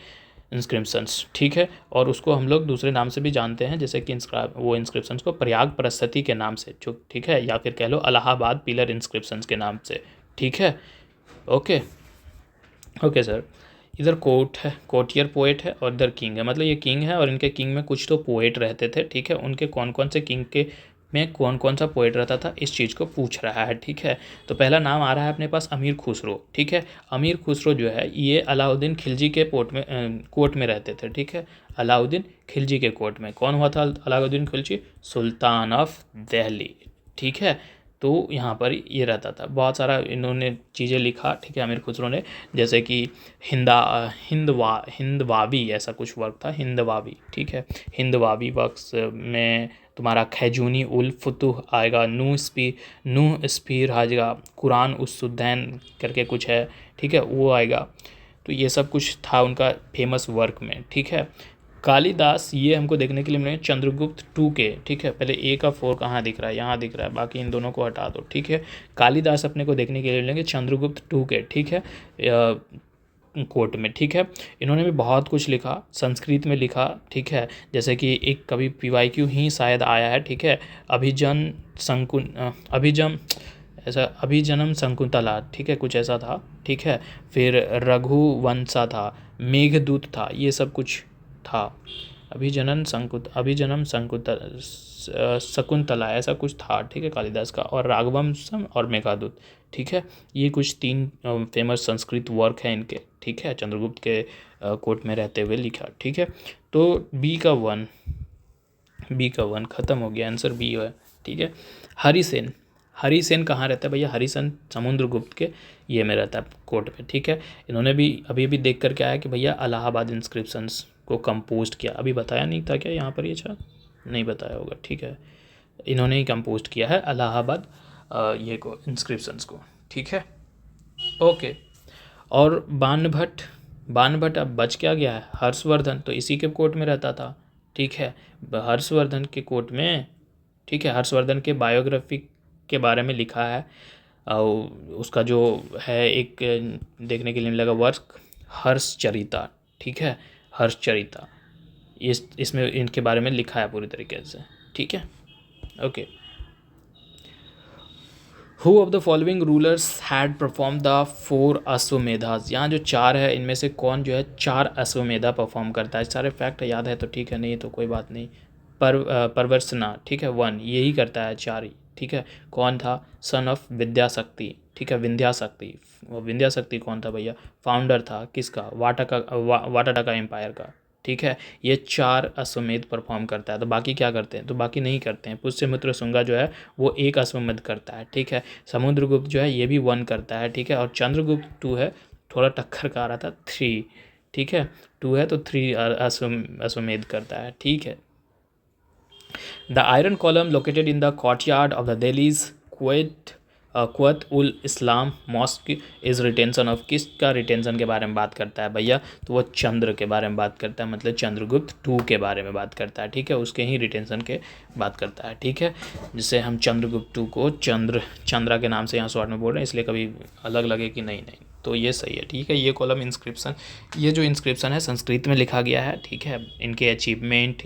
इंस्क्रिप्शंस। ठीक है, और उसको हम लोग दूसरे नाम से भी जानते हैं, जैसे कि वो इंस्क्रिप्शंस को प्रयाग प्रस्तुति के नाम से, जो ठीक है, या फिर कह लो इलाहाबाद पिलर इंस्क्रिप्शंस के नाम से। ठीक है, ओके ओके सर। इधर कोर्ट है, कोर्टियर पोएट है, और इधर किंग है, मतलब ये किंग है और इनके किंग में कुछ तो पोएट रहते थे। ठीक है, उनके कौन कौन से किंग के में कौन कौन सा पोएट रहता था, इस चीज़ को पूछ रहा है। ठीक है, तो पहला नाम आ रहा है अपने पास अमीर खुसरो। ठीक है, अमीर खुसरो जो है ये अलाउद्दीन खिलजी के कोर्ट में रहते थे। ठीक है, अलाउद्दीन खिलजी के कोर्ट में कौन हुआ था? अलाउद्दीन खिलजी, सुल्तान ऑफ दिल्ली। ठीक है, तो यहाँ पर ये रहता था। बहुत सारा इन्होंने चीज़ें लिखा। ठीक है, अमीर खुसरो ने, जैसे कि हिंदवावी ऐसा कुछ वर्क था, हिंदवावी। ठीक है, हिंदवावी वर्क्स में तुम्हारा खैजूनी उल फुतुह आएगा, नूह स्पीर आएगा, कुरान उसुद्दैन करके कुछ है। ठीक है, वो आएगा। तो ये सब कुछ था उनका फेमस वर्क में। ठीक है, कालिदास ये हमको देखने के लिए मिले चंद्रगुप्त 2 के। ठीक है, पहले A का 4 कहाँ दिख रहा है? यहाँ दिख रहा है, बाकी इन दोनों को हटा दो। ठीक है, कालिदास अपने को देखने के लिए मिलेंगे चंद्रगुप्त 2 के। ठीक है, कोर्ट में। ठीक है, इन्होंने भी बहुत कुछ लिखा, संस्कृत में लिखा। ठीक है, जैसे कि एक कभी PYQ ही शायद आया है। ठीक है, अभिजनम शकुंतला। ठीक है, कुछ ऐसा था। ठीक है, फिर रघुवंशा था, मेघदूत था, ये सब कुछ था। अभिजनम शकुंतला ऐसा कुछ था। ठीक है, कालिदास का, और राघवंशम और मेघदूत। ठीक है, ये कुछ 3 फेमस संस्कृत वर्क हैं इनके। ठीक है, चंद्रगुप्त के कोर्ट में रहते हुए लिखा। ठीक है, तो बी का 1 खत्म हो गया, आंसर बी है। ठीक है, हरिसेन कहाँ रहता है भैया? हरिसेन समुद्रगुप्त के ये में रहता है, कोर्ट में। ठीक है, इन्होंने भी अभी देख कर के आया कि भैया इलाहाबाद इंस्क्रिप्शंस को कंपोज किया। अभी बताया नहीं था क्या यहाँ पर? ये नहीं बताया होगा। ठीक है, इन्होंने ही कंपोज किया है इलाहाबाद ये को इंस्क्रिप्शंस को। ठीक है, ओके। और बाणभट्ट अब बच क्या गया है? हर्षवर्धन, तो इसी के कोर्ट में रहता था। ठीक है, हर्षवर्धन के कोर्ट में। ठीक है, हर्षवर्धन के बायोग्राफी के बारे में लिखा है, और उसका जो है एक देखने के लिए मिलेगा वर्क, हर्षचरिता। ठीक है, हर्षचरिता, इसमें इनके बारे में लिखा है पूरी तरीके से। ठीक है, okay. Who of the following rulers had perform the 4 अश्वमेधास? यहाँ जो 4 है, इनमें से कौन जो है 4 अश्वमेधा परफॉर्म करता है? सारे फैक्ट याद है तो ठीक है, नहीं तो कोई बात नहीं। परवर्सना, ठीक है, 1 यही करता है, 4 ही। ठीक है, कौन था? Son of Vidyashakti. ठीक है, विंध्याशक्ति। वो विंध्याशक्ति कौन था भैया? फाउंडर था किसका? वाटाका एम्पायर का। ठीक है। ये 4 अश्वमेध परफॉर्म करता है, तो बाकी क्या करते हैं, तो बाकी नहीं करते हैं। पुष्यमित्र शुंगा जो है वो 1 अश्वमेध करता है, ठीक है। समुद्रगुप्त जो है ये भी 1 करता है, ठीक है। और चंद्रगुप्त 2 है, थोड़ा टक्कर का आ रहा था 3, ठीक है। 2 है तो 3 अश्वमेध करता है, ठीक है। The iron column located in the courtyard of the Delhi's Quwwat ul Islam mosque is retention of, किसका रिटेंशन के बारे में बात करता है भैया, तो वो चंद्र के बारे में बात करता है, मतलब चंद्रगुप्त 2 के बारे में बात करता है, ठीक है। उसके ही रिटेंशन के बात करता है, ठीक है। जिससे हम चंद्रगुप्त 2 को चंद्रा के नाम से यहाँ शॉर्ट में बोल रहे हैं, इसलिए कभी अलग लगे कि नहीं नहीं, तो ये सही है, ठीक है। ये कॉलम इंस्क्रिप्शन, ये जो इंस्क्रिप्शन है संस्कृत में लिखा गया है, ठीक है। इनके अचीवमेंट,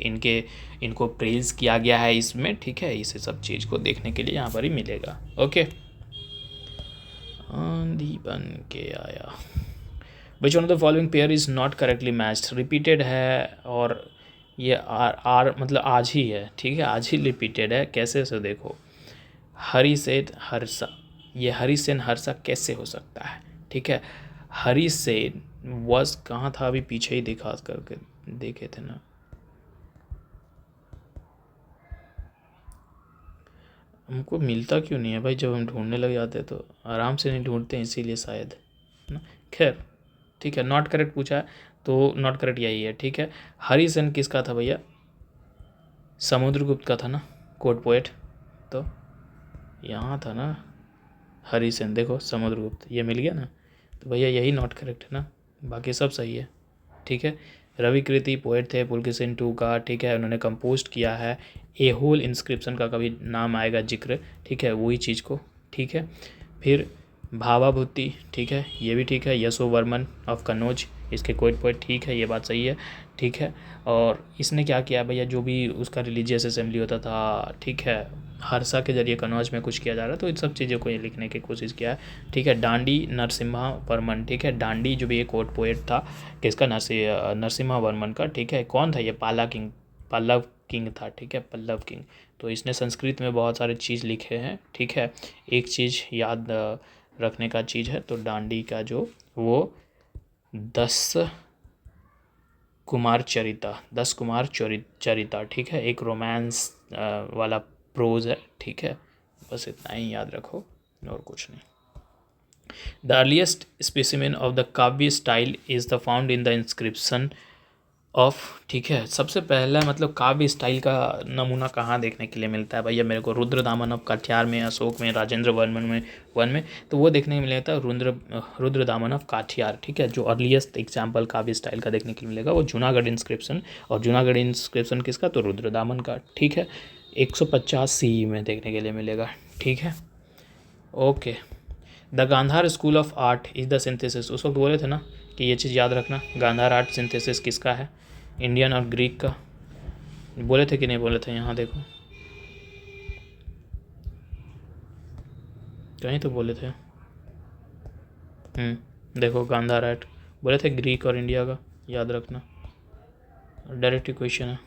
इनको प्रेज किया गया है इसमें, ठीक है। इसे सब चीज़ को देखने के लिए यहाँ पर ही मिलेगा। ओके, आंधी बन के आया। विच one of the following pair is not correctly matched, repeated है और ये आर मतलब आज ही है, ठीक है। आज ही रिपीटेड है, कैसे से देखो, हरिसेन हर्षा, ये हरिसेन हर्षा कैसे हो सकता है, ठीक है। हरिसेन वॉज कहाँ था, अभी पीछे ही दिखा करके देखे थे ना, हमको मिलता क्यों नहीं है भाई, जब हम ढूंढने लग जाते तो आराम से नहीं ढूंढते, इसीलिए शायद ना। खैर ठीक है, नॉट करेक्ट पूछा है तो नॉट करेक्ट यही है, ठीक है। हरिसेन किसका था भैया, समुद्रगुप्त का था ना, कोर्ट पोएट, तो यहाँ था ना हरिसेन, देखो समुद्रगुप्त ये मिल गया ना, तो भैया यही नॉट करेक्ट है ना, बाकी सब सही है, ठीक है। रवि कृति पोएट थे पुलकेशिन 2 का, ठीक है। उन्होंने कंपोस्ट किया है ए होल इंस्क्रिप्शन का, कभी नाम आएगा जिक्र, ठीक है, वही चीज़ को, ठीक है। फिर भावाभूति, ठीक है, ये भी ठीक है। यशोवर्मन ऑफ कन्नौज, इसके कोएट पोएट, ठीक है, ये बात सही है, ठीक है। और इसने क्या किया भैया, जो भी उसका रिलीजियस असेंबली होता था, ठीक है, हर्षा के जरिए कन्नौज में कुछ किया जा रहा है, तो इन सब चीज़ों को ये लिखने की कोशिश किया है, ठीक है। डांडी नरसिम्हा वर्मन, ठीक है। डांडी जो भी एक कोर्ट पोएट था किसका, नरसिम्हा वर्मन का, ठीक है। कौन था ये, पल्लव किंग था, ठीक है, पल्लव किंग। तो इसने संस्कृत में बहुत सारे चीज़ लिखे हैं, ठीक है। एक चीज़ याद रखने का चीज़ है, तो डांडी का जो वो 10 कुमार चरिता, ठीक है, एक रोमांस वाला प्रोज है, ठीक है। बस इतना ही याद रखो और कुछ नहीं। The earliest specimen of the kavya style is the found in the inscription of, ठीक है। सबसे पहला मतलब काव्य स्टाइल का नमूना कहाँ देखने के लिए मिलता है भैया मेरे को, रुद्रदामन ऑफ काठियार में, अशोक में, राजेंद्र वन में, तो वो देखने को मिलेगा रुद्रदामन ऑफ काठियार, ठीक है। जो अर्लीस्ट एग्जाम्पल काव्य स्टाइल का देखने के लिए मिलेगा वो जूनागढ़ इंस्क्रिप्शन, और जूनागढ़ इंस्क्रिप्शन किसका, तो रुद्रदामन का, ठीक है। 150 CE में देखने के लिए मिलेगा, ठीक है। Okay, the Gandhara school of art is the synthesis, उस वक्त बोले थे ना कि ये चीज़ याद रखना, गांधार आर्ट सिंथेसिस किसका है, इंडियन और ग्रीक का, बोले थे कि नहीं बोले थे, यहाँ देखो कहीं तो बोले थे, देखो गांधार आर्ट बोले थे, ग्रीक और इंडिया का, याद रखना, डायरेक्ट क्वेश्चन है,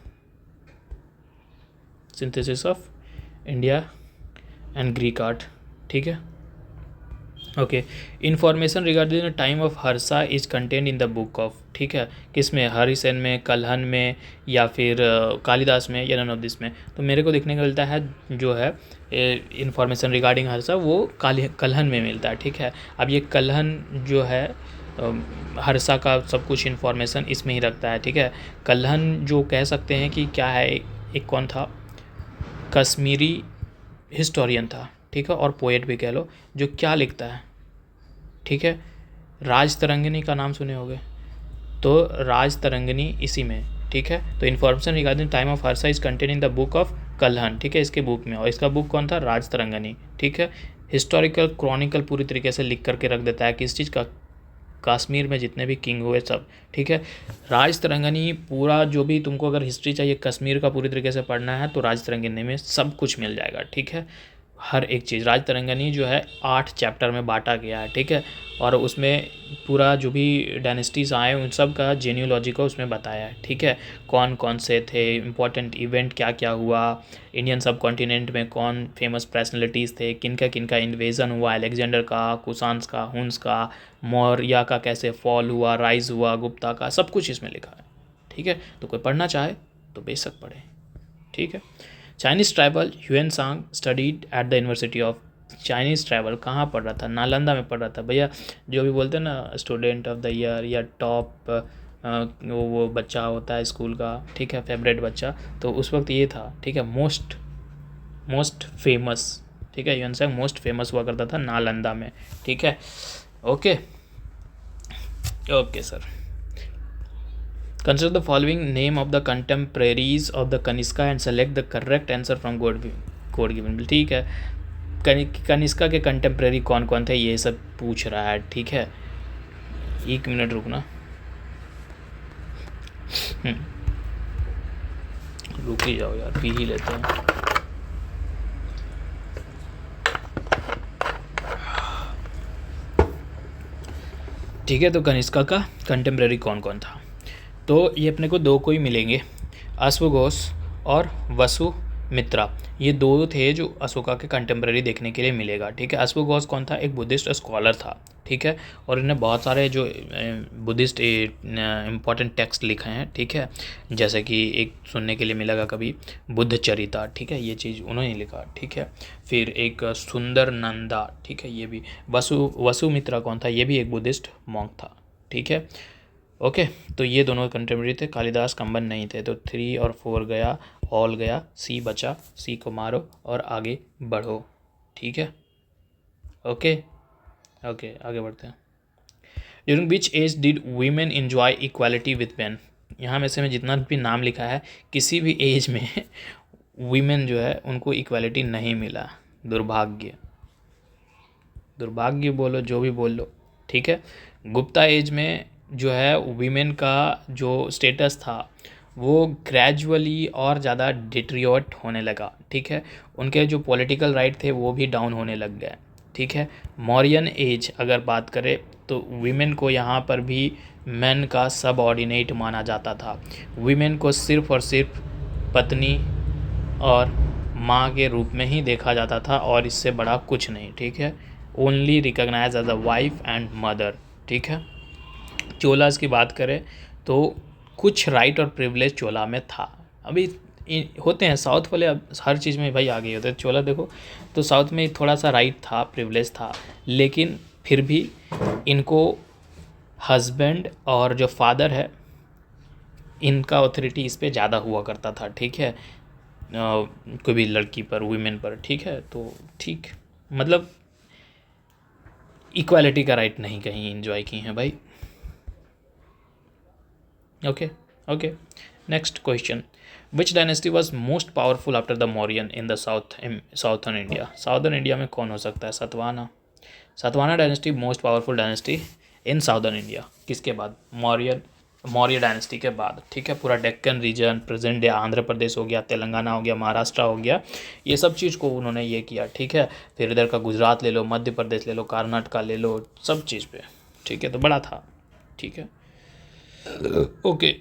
synthesis of India and Greek art, ठीक है। Okay, information regarding the time of Harsha is content in the book of, ठीक है, किस में, हरिसेन में, कल्हन में, या फिर कालिदास में, या नन ऑफ दिस में। तो मेरे को देखने को मिलता है जो है इन्फॉर्मेशन रिगार्डिंग हर्षा वो कल्हन में मिलता है, ठीक है। अब ये कल्हन जो है हर्षा का सब कुछ इन्फॉर्मेशन इसमें ही रखता है, ठीक है। कल्हन जो कह सकते हैं कि क्या है, एक कौन था, कश्मीरी हिस्टोरियन था, ठीक है, और पोएट भी कह लो, जो क्या लिखता है, ठीक है। राज तरंगिनी का नाम सुने होंगे, तो राज तरंगिनी इसी में, ठीक है। तो information regarding time of Harsha is contain in the book of Kalhana, ठीक है, इसके बुक में, और इसका बुक कौन था, राज तरंगिनी, ठीक है। हिस्टोरिकल क्रॉनिकल पूरी तरीके से लिख करके रख देता है किस चीज़ का, कश्मीर में जितने भी किंग हुए सब, ठीक है। राज तरंगिनी पूरा जो भी तुमको अगर हिस्ट्री चाहिए कश्मीर का पूरी तरीके से पढ़ना है तो राज तरंगिनी में सब कुछ मिल जाएगा, ठीक है। हर एक चीज़ राज तरंगिनी जो है 8 चैप्टर में बांटा गया है, ठीक है। और उसमें पूरा जो भी डायनेस्टीज़ आए उन सब का जेन्यूलॉजी को उसमें बताया है, ठीक है। कौन कौन से थे, इम्पोर्टेंट इवेंट क्या क्या हुआ, इंडियन सब कॉन्टिनेंट में कौन फेमस पर्सनैलिटीज़ थे, किनका इन्वेजन हुआ, अलेक्जेंडर का, कुशान्स का, हुन्स का, मौर्य का कैसे फॉल हुआ, राइज हुआ, गुप्ता का, सब कुछ इसमें लिखा है, ठीक है। तो कोई पढ़ना चाहे तो बेशक पढ़े, ठीक है। Chinese tribal Hiuen studied at the university of, Chinese tribal कहाँ पढ़ रहा था? नालंदा में पढ़ रहा था भैया। जो भी बोलते हैं ना स्टूडेंट ऑफ द ईयर या टॉप वो बच्चा होता है स्कूल का, ठीक है, फेवरेट बच्चा, तो उस वक्त ये था, ठीक है, मोस्ट फेमस, ठीक है, ह्यूएन मोस्ट फेमस हुआ करता था नालंदा में, ठीक है। Okay okay sir. Consider the following name of the contemporaries of the Kanishka and select the correct answer from code given, ठीक है। कनिष्का के कंटेम्प्रेरी कौन कौन थे ये सब पूछ रहा है, ठीक है। 1 मिनट रुकना, रुक ही जाओ यार, पी ही लेते हैं। ठीक है, तो कनिष्का का कंटेम्प्रेरी कौन कौन था? तो ये अपने को 2 को ही मिलेंगे, अश्वघोष और वसुमित्रा। ये 2 थे जो अशोका के कंटेम्प्रेरी देखने के लिए मिलेगा, ठीक है। अश्वघोष कौन था? एक बुद्धिस्ट स्कॉलर था, ठीक है, और इन्हें बहुत सारे जो बुद्धिस्ट इम्पॉर्टेंट टेक्स्ट लिखे हैं, ठीक है, जैसे कि एक सुनने के लिए मिलेगा कभी बुद्ध चरिता, ठीक है, ये चीज़ उन्होंने लिखा, ठीक है। फिर एक सुंदर नंदा, ठीक है, ये भी। वसुमित्रा कौन था? ये भी एक बुद्धिस्ट मॉन्क था, ठीक है। ओके, तो ये दोनों कंटेम्प्रेरी थे। कालिदास कंबन नहीं थे, तो 3 और 4 गया, ऑल गया, सी बचा, सी को मारो और आगे बढ़ो, ठीक है। ओके ओके, आगे बढ़ते हैं। During which age did women enjoy equality with man? यहाँ में से मैं जितना भी नाम लिखा है, किसी भी एज में वीमेन जो है उनको इक्वालिटी नहीं मिला। दुर्भाग्य, दुर्भाग्य बोलो, जो भी बोल लो, ठीक है। गुप्ता एज में जो है वीमेन का जो स्टेटस था वो ग्रेजुअली और ज़्यादा डिट्रियोट होने लगा, ठीक है। उनके जो पॉलिटिकल राइट थे वो भी डाउन होने लग गए, ठीक है। मौर्यन एज अगर बात करें तो वीमेन को यहाँ पर भी मेन का सबऑर्डिनेट माना जाता था। वीमेन को सिर्फ और सिर्फ पत्नी और माँ के रूप में ही देखा जाता था और इससे बड़ा कुछ नहीं, ठीक है। Only recognize as a wife and mother, ठीक है। चोलास की बात करें तो कुछ राइट और प्रिविलेज चोला में था। अभी होते हैं साउथ वाले, अब हर चीज़ में भाई आगे होते हैं। चोला देखो तो साउथ में थोड़ा सा राइट था, प्रिविलेज था, लेकिन फिर भी इनको हस्बैंड और जो फादर है इनका ऑथोरिटी इस पे ज़्यादा हुआ करता था, ठीक है, कोई भी लड़की पर, वुमेन पर, ठीक है। तो ठीक, मतलब इक्वालिटी का राइट नहीं कहीं एंजॉय की हैं भाई। Okay okay, next question. Which dynasty was most powerful after the Mauryan in the southern India? Southern India में कौन हो सकता है? Satavahana dynasty most powerful dynasty in southern India. किसके बाद? मौर्य डायनेस्टी के बाद, ठीक है। पूरा Deccan region, present day Andhra Pradesh हो गया, तेलंगाना हो गया, महाराष्ट्र हो गया, ये सब चीज़ को उन्होंने ये किया, ठीक है। फिर इधर का गुजरात ले लो, मध्य प्रदेश ले लो, कर्नाटका ले लो, सब चीज़ पे, ठीक है। तो बड़ा था, ठीक है। Okay,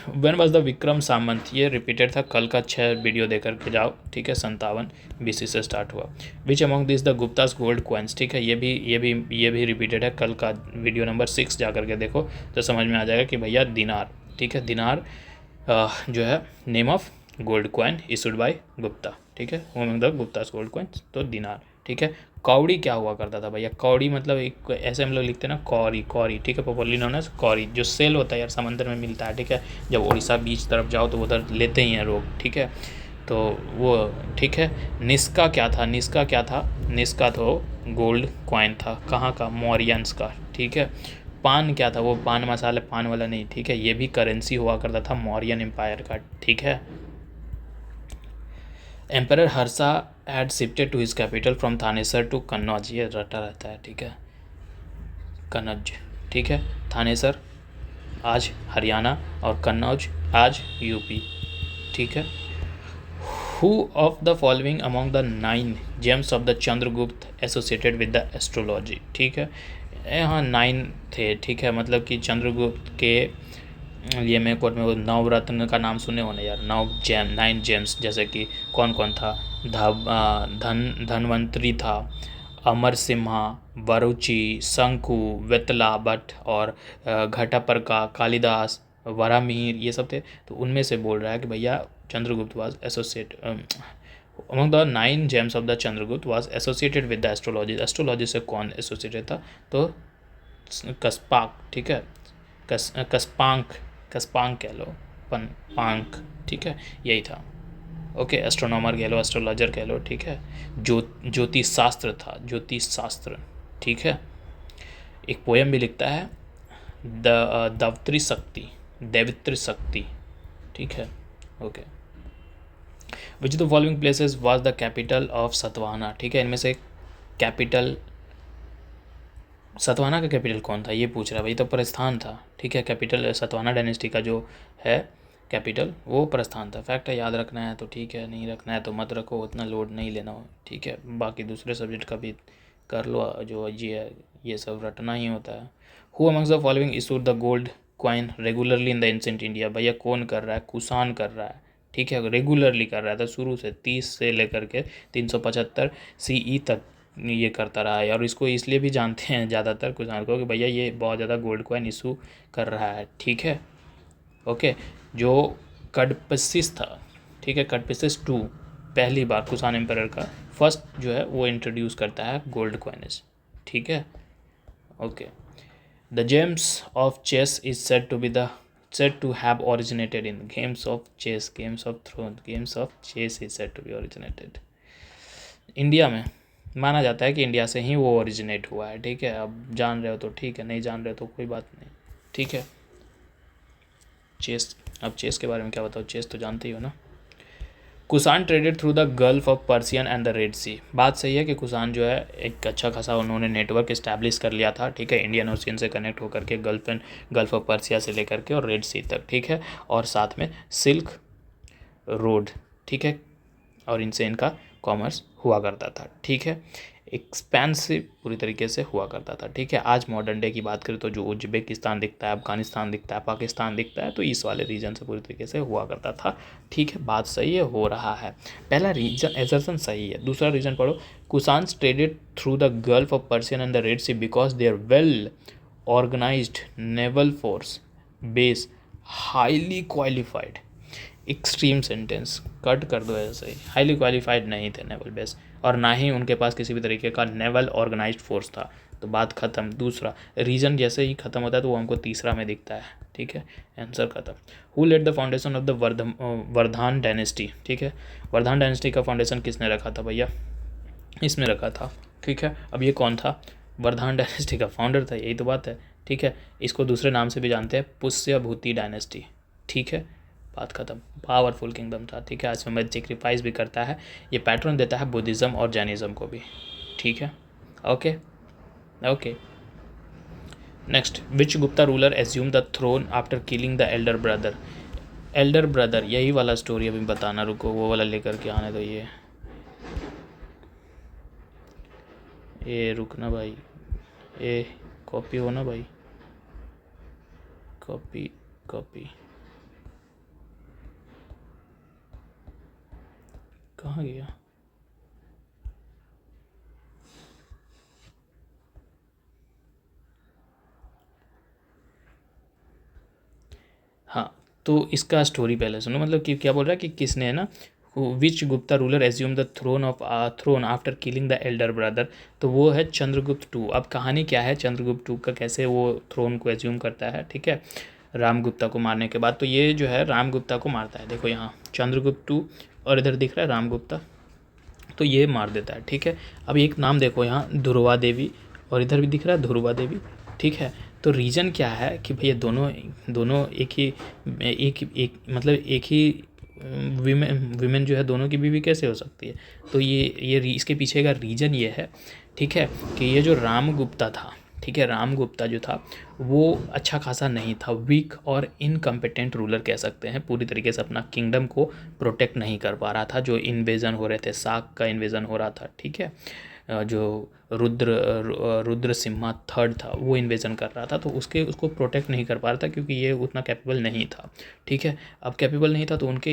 when was the Vikram Samvat? ये रिपीटेड था, कल का 6 वीडियो देकर के जाओ, ठीक है। 57 BC से स्टार्ट हुआ। Which among this the Guptas gold coins? ठीक है, ये भी रिपीटेड है, कल का वीडियो नंबर 6 जा करके देखो तो समझ में आ जाएगा कि भैया दिनार, ठीक है, दिनार जो है name of gold coin issued by Gupta, ठीक है, among the Guptas gold coins, तो दिनार, ठीक है। कौड़ी क्या हुआ करता था भैया? कौड़ी मतलब एक ऐसे हम लोग लिखते हैं ना, कौरी, ठीक है, पॉपुलरली नोन एज कौड़ी, जो सेल होता है यार समंदर में मिलता है, ठीक है। जब उड़ीसा बीच तरफ जाओ तो उधर लेते ही हैं लोग, ठीक है, तो वो, ठीक है। निस्का क्या था? निस्का तो गोल्ड कॉइन था, कहाँ का? मौर्यंस का, ठीक है। पान क्या था? वो पान मसाले, पान वाला नहीं, ठीक है, ये भी करेंसी हुआ करता था मौर्यन एम्पायर का, ठीक है। Emperor Harsha had shifted to his capital from Thanesar to Kannauj, ये रटा रहता है, ठीक है, कन्नौज, ठीक है। थानेसर आज हरियाणा और कन्नौज आज यूपी, ठीक है। Who of the following among the 9 James of the Chandragupta associated with the astrology? ठीक है, यहाँ 9 थे, ठीक है, मतलब कि चंद्रगुप्त के ये मैं कोर्ट में वो नवरत्न का नाम सुने होने यार, 9 जेम्स, जैसे कि कौन कौन था? धनवंतरी था, अमर सिम्हा, बरुचि, शंकु, वेतला भट्ट और घटापर का कालिदास वरामिहिर, ये सब थे। तो उनमें से बोल रहा है कि भैया Chandragupta was associate among the 9 James of the Chandragupta was associated with the astrology. Astrology से कौन एसोसिएटेड था? तो कस्पाक, ठीक है, कस्पांक कह लो, पांक, ठीक है, यही था। ओके, एस्ट्रोनॉमर कह लो, एस्ट्रोलॉजर कह लो, ठीक है। ज्योतिष शास्त्र था, ज्योतिष शास्त्र, ठीक है। एक पोयम भी लिखता है, दवत्री शक्ति, देवित्री शक्ति, ठीक है। Okay, which the following places was the capital of Satavahana, ठीक है। इनमें से कैपिटल, सतवाना का कैपिटल कौन था ये पूछ रहा है भाई, तो प्रस्थान था, ठीक है। कैपिटल सतवाना डायनेस्टी का जो है कैपिटल वो प्रस्थान था। फैक्ट है, याद रखना है तो ठीक है, नहीं रखना है तो मत रखो, उतना लोड नहीं लेना हो, ठीक है। बाकी दूसरे सब्जेक्ट का भी कर लो, जो ये सब रटना ही होता है। Who amongst the following issued the gold coin regularly in the ancient India, भैया कौन कर रहा है? कुषाण कर रहा है, ठीक है, रेगुलरली कर रहा था शुरू से, 30 से लेकर के 375 CE तक ये करता रहा है। और इसको इसलिए भी जानते हैं ज़्यादातर कुषाण को कि भैया ये बहुत ज़्यादा गोल्ड कॉइन इशू कर रहा है, ठीक है। ओके, जो कडपिसिस था, ठीक है, कडपिसिस 2 पहली बार कुषाण एम्परर का फर्स्ट जो है वो इंट्रोड्यूस करता है गोल्ड कॉइनेज, ठीक है। Okay, the gems of chess is said to have originated in games of chess, games of thrones, games of chess is said to be originated। India में माना जाता है कि इंडिया से ही वो ओरिजिनेट हुआ है, ठीक है। अब जान रहे हो तो ठीक है, नहीं जान रहे हो तो कोई बात नहीं, ठीक है। चेस, अब चेस के बारे में क्या बताओ, चेस तो जानते ही हो ना। Kushan traded through the gulf of Persian and the red sea. बात सही है कि कुषाण जो है एक अच्छा खासा उन्होंने नेटवर्क इस्टेब्लिश कर लिया था, ठीक है, इंडियन ओशियन से कनेक्ट होकर के गल्फ ऑफ पर्सिया से लेकर के और रेड सी तक, ठीक है। और साथ में सिल्क रोड, ठीक है, और इनसे इनका कॉमर्स हुआ करता था, ठीक है। एक्सपेंसिव पूरी तरीके से हुआ करता था, ठीक है। आज मॉडर्न डे की बात करें तो जो उज्बेकिस्तान दिखता है, अफगानिस्तान दिखता है, पाकिस्तान दिखता है, तो इस वाले रीजन से पूरी तरीके से हुआ करता था, ठीक है। बात सही है, हो रहा है। पहला रीजन एजर्सन सही है। दूसरा रीजन पढ़ो, Kushans traded through the gulf of Persian and the red sea because they are well organised naval force base highly qualified. Extreme sentence cut कर दो ऐसे ही, हाईली क्वालिफाइड नहीं थे नेवल बेस, और ना ही उनके पास किसी भी तरीके का नेवल ऑर्गेनाइज्ड फोर्स था, तो बात खत्म। दूसरा रीजन जैसे ही खत्म होता है तो वो हमको तीसरा में दिखता है, ठीक है, आंसर खत्म। Who led the foundation of the Vardhan dynasty, ठीक है। वर्धान डायनेस्टी का फाउंडेशन किसने रखा था भैया? इसमें रखा था, ठीक है। अब ये कौन था? वर्धान डायनेस्टी का फाउंडर था, यही तो बात है, ठीक है। इसको दूसरे नाम से भी जानते हैं, पुष्यभूति डायनेस्टी, ठीक है, बात खत्म। पावरफुल किंगडम था, ठीक है। आज में सेक्रीफाइस भी करता है, ये पैटर्न देता है बुद्धिज़्म और जैनिज़्म को भी, ठीक है। Okay okay, next, which Gupta ruler assume the throne after killing the elder brother. Elder brother, यही वाला स्टोरी अभी बताना, रुको वो वाला लेकर के आने दो। ये रुकना भाई, ये कॉपी हो ना भाई, कॉपी कॉपी कहाँ गया? हाँ, तो इसका स्टोरी पहले सुनो, मतलब कि क्या बोल रहा है कि किसने है ना, which Gupta ruler assume the throne after killing the elder brother, तो वो है चंद्रगुप्त 2। अब कहानी क्या है चंद्रगुप्त 2 का, कैसे वो थ्रोन को एज्यूम करता है, ठीक है, रामगुप्ता को मारने के बाद। तो ये जो है रामगुप्ता को मारता है, देखो यहाँ चंद्रगुप्त 2 और इधर दिख रहा है रामगुप्ता, तो ये मार देता है, ठीक है। अब एक नाम देखो यहाँ, ध्रुवा देवी, और इधर भी दिख रहा है ध्रुवा देवी, ठीक है। तो रीज़न क्या है कि भैया दोनों एक मतलब एक ही विमेन जो है, दोनों की बीवी कैसे हो सकती है? तो ये इसके पीछे का रीज़न ये है, ठीक है, कि ये जो रामगुप्ता था, ठीक है, रामगुप्ता जो था वो अच्छा खासा नहीं था, वीक और इनकम्पिटेंट रूलर कह सकते हैं। पूरी तरीके से अपना किंगडम को प्रोटेक्ट नहीं कर पा रहा था। जो इन्वेजन हो रहे थे, साक का इन्वेजन हो रहा था, ठीक है, जो रुद्र सिम्हा थर्ड था वो इन्वेजन कर रहा था, तो उसको प्रोटेक्ट नहीं कर पा रहा था क्योंकि ये उतना कैपेबल नहीं था, ठीक है। अब कैपेबल नहीं था तो उनका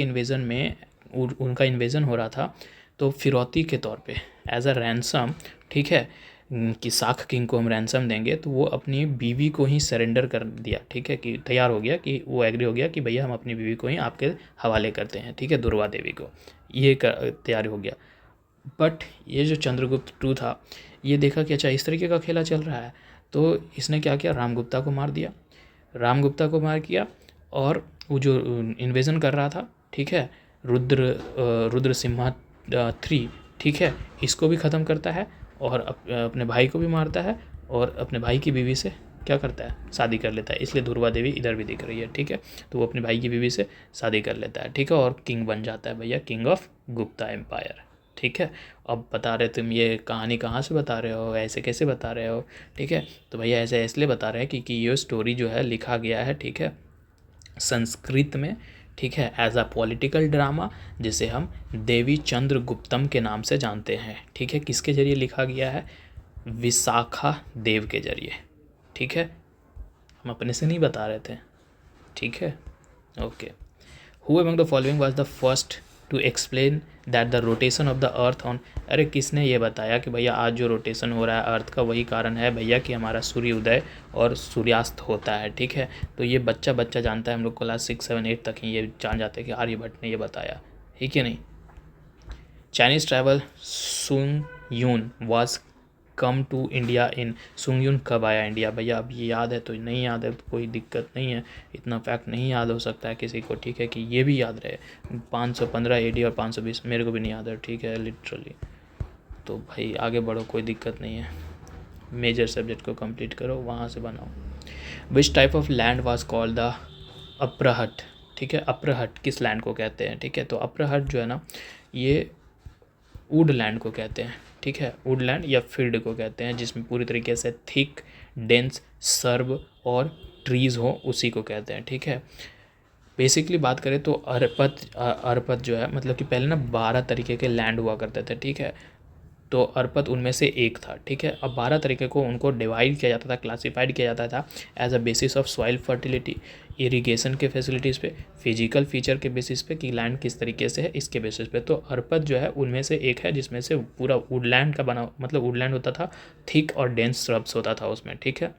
इन्वेजन हो रहा था, तो फिरौती के तौर पे एज अ रैंसम, ठीक है, कि साख किंग को हम रैंसम देंगे, तो वो अपनी बीवी को ही सरेंडर कर दिया, ठीक है, कि तैयार हो गया, कि वो एग्री हो गया कि भैया हम अपनी बीवी को ही आपके हवाले करते हैं, ठीक है, दुर्वा देवी को, ये तैयार हो गया। बट ये जो चंद्रगुप्त टू था, ये देखा कि अच्छा इस तरीके का खेला चल रहा है, तो इसने क्या किया, रामगुप्ता को मार दिया, रामगुप्ता को मार किया, और वो जो इन्वेजन कर रहा था, ठीक है, रुद्र सिम्हा 3, ठीक है, इसको भी ख़त्म करता है, और अपने भाई को भी मारता है, और अपने भाई की बीवी से क्या करता है, शादी कर लेता है। इसलिए दुर्वा देवी इधर भी दिख रही है, ठीक है, तो वो अपने भाई की बीवी से शादी कर लेता है, ठीक है, और किंग बन जाता है भैया, किंग ऑफ गुप्ता एम्पायर, ठीक है। अब बता रहे तुम ये कहानी कहाँ से बता रहे हो, ऐसे कैसे बता रहे हो, ठीक है, तो भैया ऐसे इसलिए बता रहे हैं कि ये स्टोरी जो है लिखा गया है, ठीक है, संस्कृत में, ठीक है, एज अ पॉलिटिकल ड्रामा, जिसे हम देवी चंद्रगुप्तम के नाम से जानते हैं, ठीक है। किसके जरिए लिखा गया है, विशाखा देव के जरिए, ठीक है, हम अपने से नहीं बता रहे थे, ठीक है, okay. Who among the following was the first to explain that the rotation of the earth on, अरे किसने ये बताया कि भैया आज जो रोटेशन हो रहा है अर्थ का, वही कारण है भैया कि हमारा सूर्य उदय और सूर्यास्त होता है, ठीक है। तो ये बच्चा जानता है, हम लोग क्लास 6, 7, 8 तक ही ये जान जाते हैं कि आर्यभट्ट ने ये बताया, ठीक है नहीं। Chinese travel Sung Yun was come to India in, Sung Yun कब आया इंडिया, भैया अब ये याद है तो नहीं याद है तो कोई दिक्कत नहीं है, इतना फैक्ट नहीं याद हो सकता है किसी को, ठीक है, कि ये भी याद रहे, 515 AD और 520, मेरे को भी नहीं याद है, ठीक है, लिटरली। तो भाई आगे बढ़ो, कोई दिक्कत नहीं है, मेजर सब्जेक्ट को कंप्लीट करो, वहाँ से बनाओ। Which type of land was called the Aprahata, ठीक है, अप्रहट किस लैंड को कहते हैं, ठीक है, तो अप्रहट जो है ना, ये वुडलैंड को कहते हैं, ठीक है, वुडलैंड या फील्ड को कहते हैं, जिसमें पूरी तरीके से थिक डेंस सर्ब और ट्रीज़ हो, उसी को कहते हैं, ठीक है। बेसिकली बात करें तो अरपत जो है, मतलब कि पहले ना 12 तरीके के लैंड हुआ करते थे, ठीक है, तो अरपत उनमें से एक था, ठीक है। अब 12 तरीके को उनको डिवाइड किया जाता था, क्लासिफाइड किया जाता था as a basis of soil fertility, irrigation के फैसिलिटीज़ पे, फिजिकल फीचर के बेसिस पे कि लैंड किस तरीके से है, इसके बेसिस पे। तो अरपत जो है उनमें से एक है, जिसमें से पूरा वुडलैंड का बना, मतलब वुडलैंड होता था, थिक और डेंस श्रब्स होता था उसमें, ठीक है,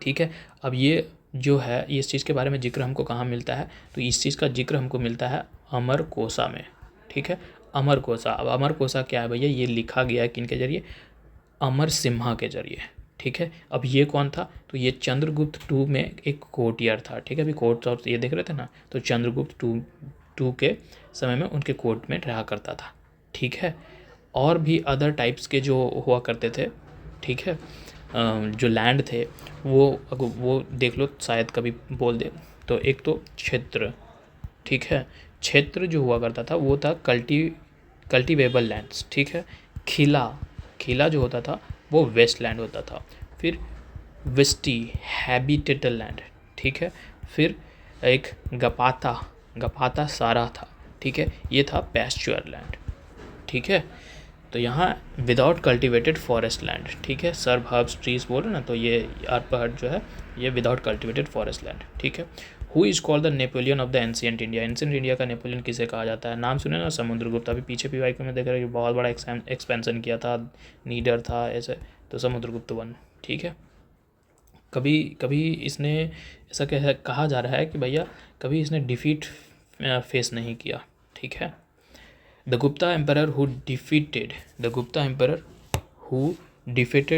ठीक है। अब ये जो है, इस चीज़ के बारे में जिक्र हमको कहाँ मिलता है, तो इस चीज़ का जिक्र हमको मिलता है अमरकोशा में, ठीक है, अमरकोशा। अब अमरकोशा क्या है भैया, ये लिखा गया है किनके जरिए, अमर सिम्हा के जरिए, ठीक है। अब ये कौन था, तो ये चंद्रगुप्त 2 में एक कोर्टियर था, ठीक है, अभी कोर्ट और ये देख रहे थे ना, तो चंद्रगुप्त टू के समय में उनके कोर्ट में रहा करता था, ठीक है। और भी अदर टाइप्स के जो हुआ करते थे, ठीक है, जो लैंड थे वो देख लो, शायद कभी बोल दे, तो एक तो क्षेत्र, ठीक है, क्षेत्र जो हुआ करता था वो था कल्टीवेबल लैंड्स, ठीक है। खिला जो होता था वो वेस्ट लैंड होता था। फिर वेस्टी हैबिटेटल लैंड, ठीक है। फिर एक गपाता सारा था, ठीक है, ये था पैस्चुअर लैंड, ठीक है। तो यहाँ विदाउट कल्टिवेटेड फॉरेस्ट लैंड, ठीक है, सर्ब हर्ब्स ट्रीज बोल रहे ना, तो ये अरपहट जो है ये विदाउट कल्टिवेटेड फॉरेस्ट लैंड, ठीक है। Who is called the Napoleon of the ancient India, ancient India का नेपोलियन किसे कहा जाता है, नाम सुने ना, समुद्रगुप्त। अभी पीछे PY को मैं देख रहा हूँ बहुत बड़ा एक्सपेंशन किया था, नीडर था ऐसे, तो समुद्रगुप्त 1, ठीक है। कभी कभी इसने ऐसा कहा जा रहा है कि भैया कभी इसने डिफीट फेस नहीं किया, ठीक है। The Gupta emperor who defeated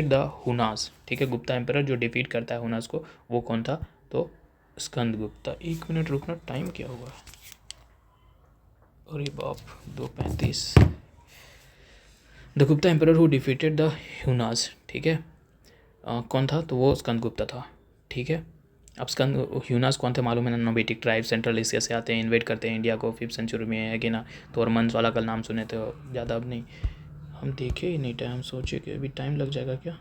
the Huns, ठीक है, गुप्ता एम्परर जो डिफीट करता है हुनास को, वो कौन था, तो स्कंद गुप्ता। 1 मिनट रुकना, टाइम क्या हुआ, अरे बाप, 2:35। The Gupta emperor who defeated the Huns, ठीक है, कौन था, तो वो स्कंद गुप्ता था, ठीक है। अब स्कंद ह्यूनास कौन थे मालूम है ना, नोबेटिक ट्राइब सेंट्रल एशिया से आते हैं, इन्वेट करते हैं इंडिया को 5th सेंचुरी में, है कि ना। तो और मंस वाला कल नाम सुने थे, ज़्यादा अब नहीं, हम देखे ही नहीं टाइम, सोचे कि अभी टाइम लग जाएगा क्या,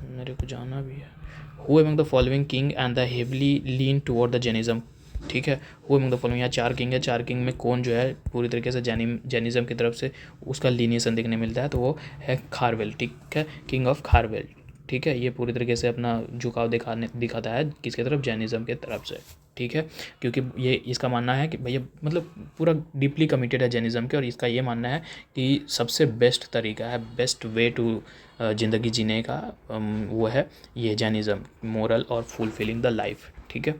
मेरे को जाना भी है। Who among the following king and the heavily lean toward the Jainism, ठीक है। हु अमंग द फॉलोइंग, यहाँ 4 किंग है, 4 किंग में कौन जो है पूरी तरीके से जैनिज्म की तरफ से उसका लीनिएशन देखने मिलता है, तो वो है खारवेल, ठीक है, किंग ऑफ खारवेल, ठीक है। ये पूरी तरीके से अपना झुकाव दिखाता है किसकी तरफ, जैनिज़्म के तरफ से, ठीक है। क्योंकि ये इसका मानना है कि भैया मतलब पूरा डीपली कमिटेड है जैनिज़्म के, और इसका ये मानना है कि सबसे बेस्ट तरीका है, बेस्ट वे टू ज़िंदगी जीने का वो है ये जैनिज़्म, मोरल और फुलफिलिंग द लाइफ, ठीक है।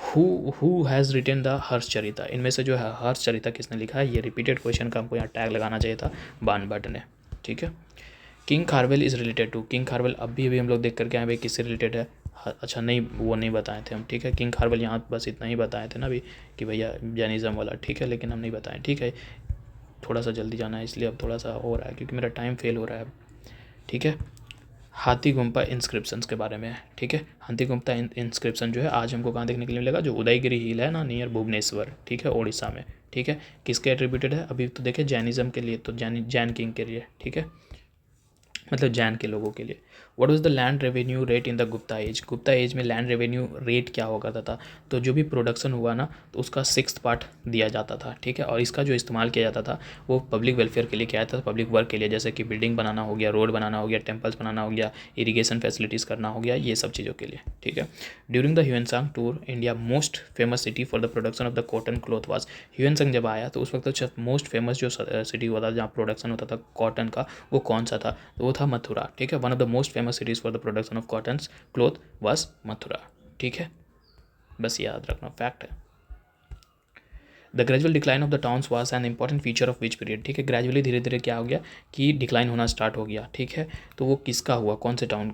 हु हैज़ रिटन द हर्षचरिता, इनमें से जो है हर्षचरिता किसने लिखा है, ये रिपीटेड क्वेश्चन का हमको यहाँ टैग लगाना चाहिए था बान भट्ट ने, ठीक है। King Kharavela is related to, king Kharavela अभी हम लोग देख करके आए भाई किससे रिलेटेड है, अच्छा नहीं वो नहीं बताए थे हम, ठीक है। किंग खारवेल यहाँ बस इतना ही बताए थे ना अभी कि भैया जैनिज़्म वाला, ठीक है, लेकिन हम नहीं बताएं, ठीक है। थोड़ा सा जल्दी जाना है इसलिए अब थोड़ा सा हो रहा है क्योंकि मेरा टाइम फेल हो रहा है, ठीक है। हाथी गुम्पा इंस्क्रिप्शंस के बारे में है, ठीक है। हाथी गुम्पा इंस्क्रिप्शन जो है आज हमको कहाँ देखने के लिए मिलेगा, जो उदयगिरी हिल है ना नियर भुवनेश्वर, ठीक है, ओडिशा में, ठीक है। किसके एट्रीब्यूटेड है, अभी तो देखे जैनिज़्म के लिए, तो जैन किंग के लिए, ठीक है, मतलब जैन के लोगों के लिए। What was the land revenue rate in the Gupta age, Gupta age में लैंड रेवेन्यू रेट क्या हुआ करता था, तो जो भी प्रोडक्शन हुआ ना तो उसका 6th पार्ट दिया जाता था, ठीक है। और इसका जो इस्तेमाल किया जाता था वो पब्लिक वेलफेयर के लिए किया जाता था, पब्लिक वर्क के लिए, जैसे कि बिल्डिंग बनाना हो गया, रोड बनाना हो गया, टेम्पल्स बनाना हो गया, इरीगेशन फैसिलिटीज़ करना हो गया, ये सब चीज़ों के लिए, ठीक है। During the Hiuen Tsang tour India most famous city for the production of the cotton cloth was, Hiuen Tsang जब आया तो उस वक्त मोस्ट फेमस जो सिटी हुआ था जहाँ प्रोडक्शन होता था कॉटन का, वो कौन सा था, तो वो था मथुरा, ठीक है। One of the most famous cities for the production of cotton cloth was Mathura, ठीक है, बस याद रखना, फैक्ट है। The gradual decline of the towns was an important feature of which period, ठीक है। ग्रेजुअली धीरे धीरे क्या हो गया कि डिक्लाइन होना स्टार्ट हो गया, ठीक है। तो वो किसका हुआ, कौन से town,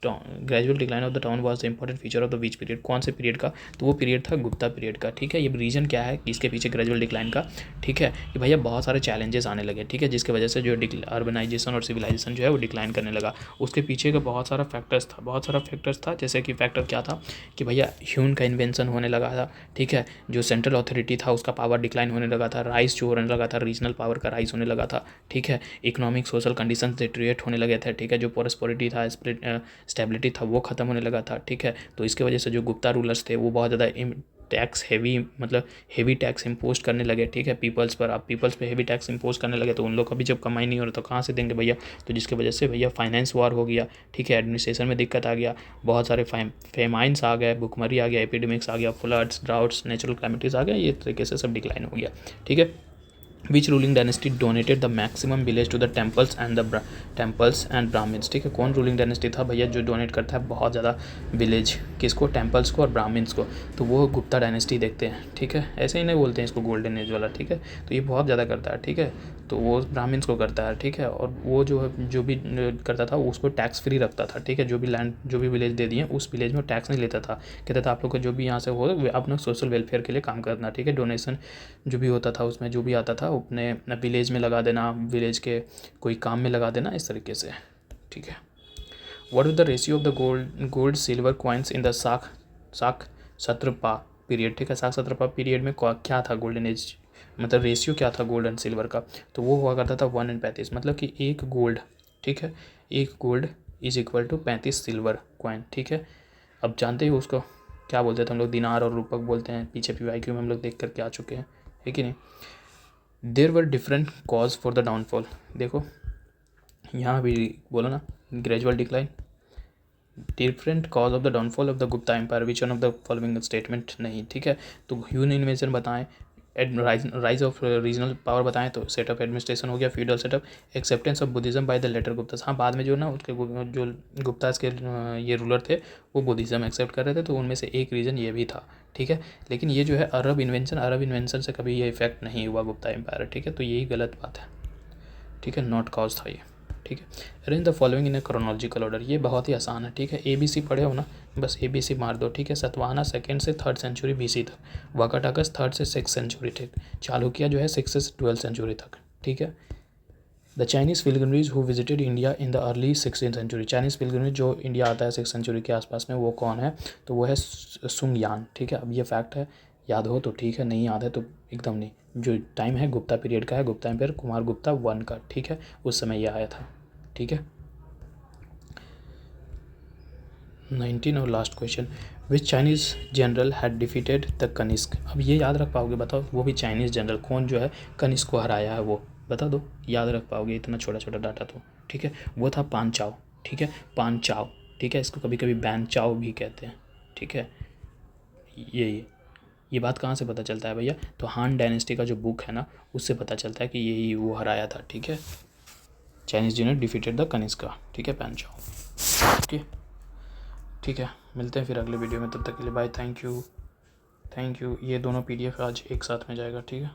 gradual decline of the town was the important feature of the which period, कौन से पीरियड का, तो वो पीरियड था गुप्ता पीरियड का, ठीक है। ये रीजन क्या है कि इसके पीछे ग्रेजुअल डिक्लाइन का, ठीक है, कि भैया बहुत सारे चैलेंजेस आने लगे, ठीक है, जिसकी वजह से जो अर्बनाइजेशन और सिविलाइजेशन जो है वो डिक्लाइन करने लगा। उसके पीछे का बहुत सारा फैक्टर्स था, जैसे कि फैक्टर क्या था कि भैया ह्यून का इन्वेंशन होने लगा था, ठीक है। जो सेंट्रल अथॉरिटी था उसका पावर डिक्लाइन होने लगा था, राइज जो होने लगा था, रीजनल पावर का राइज होने लगा था, ठीक है। इकोनॉमिक सोशल कंडीशंस डिटेरियोरेट होने लगे थे, ठीक है। जो प्रोस्पेरिटी था, स्टेबिलिटी था, वो खत्म होने लगा था, ठीक है। तो इसके वजह से जो गुप्ता रूलर्स थे वो बहुत ज़्यादा टैक्स हेवी टैक्स इम्पोज करने लगे, ठीक है, पीपल्स पर। आप पीपल्स पे हेवी टैक्स इम्पोज करने लगे तो उन लोग का भी जब कमाई नहीं हो रहा तो कहाँ से देंगे भैया, तो जिसकी वजह से भैया फाइनेंस वार हो गया, ठीक है, एडमिनिस्ट्रेशन में दिक्कत आ गया, बहुत सारे फेमाइंस आ गए, भुखमरी आ गया, एपिडेमिक्स आ गया, फ्लड्स, ड्राउट्स, नेचुरल कैलेमिटीज आ गया, ये तरीके से सब डिक्लाइन हो गया, ठीक है। Which ruling dynasty donated the maximum village to the temples and Brahmins, ठीक है। कौन रूलिंग डायनेस्टी था भैया जो डोनेट करता है बहुत ज़्यादा विलेज, किसको, टेम्पल्स को और ब्राह्मण्स को, तो वो गुप्ता डायनेस्टी देखते हैं, ठीक है। ऐसे ही नहीं बोलते हैं इसको गोल्डन एज वाला, ठीक है, तो ये बहुत ज़्यादा करता है, ठीक है, तो वो ब्राह्मण्स को करता है, ठीक है। और वो जो भी करता था उसको टैक्स फ्री रखता था, ठीक है। जो भी लैंड जो भी विलेज दे दिए उस विलेज में टैक्स नहीं लेता था, कहता था आप लोग को जो भी यहाँ से हो अपना सोशल वेलफेयर के लिए काम करना, ठीक है। डोनेशन जो भी होता था उसमें जो भी आता था अपने विलेज में लगा देना, विलेज के कोई काम में लगा देना, इस तरीके से, ठीक है। What is the ratio of the gold silver coins in the शाक सत्रपा पीरियड, ठीक है। शाक सत्रपा पीरियड में क्या था गोल्डन एज, मतलब रेशियो क्या था गोल्ड एंड सिल्वर का, तो वो हुआ करता था 1:35, मतलब कि एक गोल्ड, ठीक है, एक gold is equal to 35 silver coin, ठीक है। अब जानते ही उसको क्या बोलते थे हम लोग, दिनार और रूपक बोलते हैं, पीछे PYQ में हम लोग देख करके आ चुके हैं, है कि नहीं। There were different cause for the downfall, देखो यहाँ भी बोलो ना, gradual decline, different cause of the downfall of the Gupta empire, which one of the following statement नहीं, ठीक है। तो ह्यून इन्वेंशन बताएं, राइज ऑफ रीजनल पावर बताएं, तो सेटअप एडमिनिस्ट्रेशन हो गया, feudal setup, acceptance of Buddhism by the later Gupta, हाँ बाद में जो ना उसके जो गुप्तास के ये रूलर थे वो बुद्धिज्म एक्सेप्ट कर रहे थे, तो उनमें से एक रीज़न ये भी था, ठीक है। लेकिन ये जो है अरब इन्वेंशन से कभी ये इफेक्ट नहीं हुआ गुप्ता एम्पायर, ठीक है, तो यही गलत बात है, ठीक है, नॉट कॉज था ये, ठीक है। Arrange the following in A chronological order, ये बहुत ही आसान है, ठीक है। ABC पढ़े हो ना, बस ABC मार दो, ठीक है। सतवाहना 2nd से 3rd सेंचुरी BC तक, वाकाटकस 3rd से 6th सेंचुरी तक, चालुक्य जो है 6th से 12th सेंचुरी तक, ठीक है। The Chinese pilgrimage who visited India in the early 16th century, Chinese pilgrimage जो इंडिया आता है 6th सेंचुरी के आसपास में, वो कौन है, तो वो है सुंगयान, ठीक है। अब ये फैक्ट है, याद हो तो ठीक है, नहीं याद है तो एकदम नहीं। जो टाइम है गुप्ता पीरियड का है, गुप्ता एम्पायर कुमार गुप्ता 1 का, ठीक है, उस समय ये आया था, ठीक है। 19 और last question, which Chinese general had defeated the Kanishka, अब ये याद रख पाओगे बताओ, वो भी चाइनीज़ जनरल कौन जो है कनिष्क को हराया है, वो बता दो, याद रख पाओगे इतना छोटा छोटा डाटा तो, ठीक है। वो था पांचाओ, ठीक है। पान चाव, ठीक है, इसको कभी कभी बैन चाव भी कहते हैं, ठीक है। ये बात कहाँ से पता चलता है भैया? तो हान डायनेस्टी का जो बुक है ना, उससे पता चलता है कि यही वो हराया था, ठीक है। Chinese dinner defeated the Kanishka, ठीक है, पैन चाओ, ओके, ठीक है। मिलते हैं फिर अगले वीडियो में, तब तक के लिए बाय, थैंक यू। ये दोनों PDF आज एक साथ में जाएगा, ठीक है।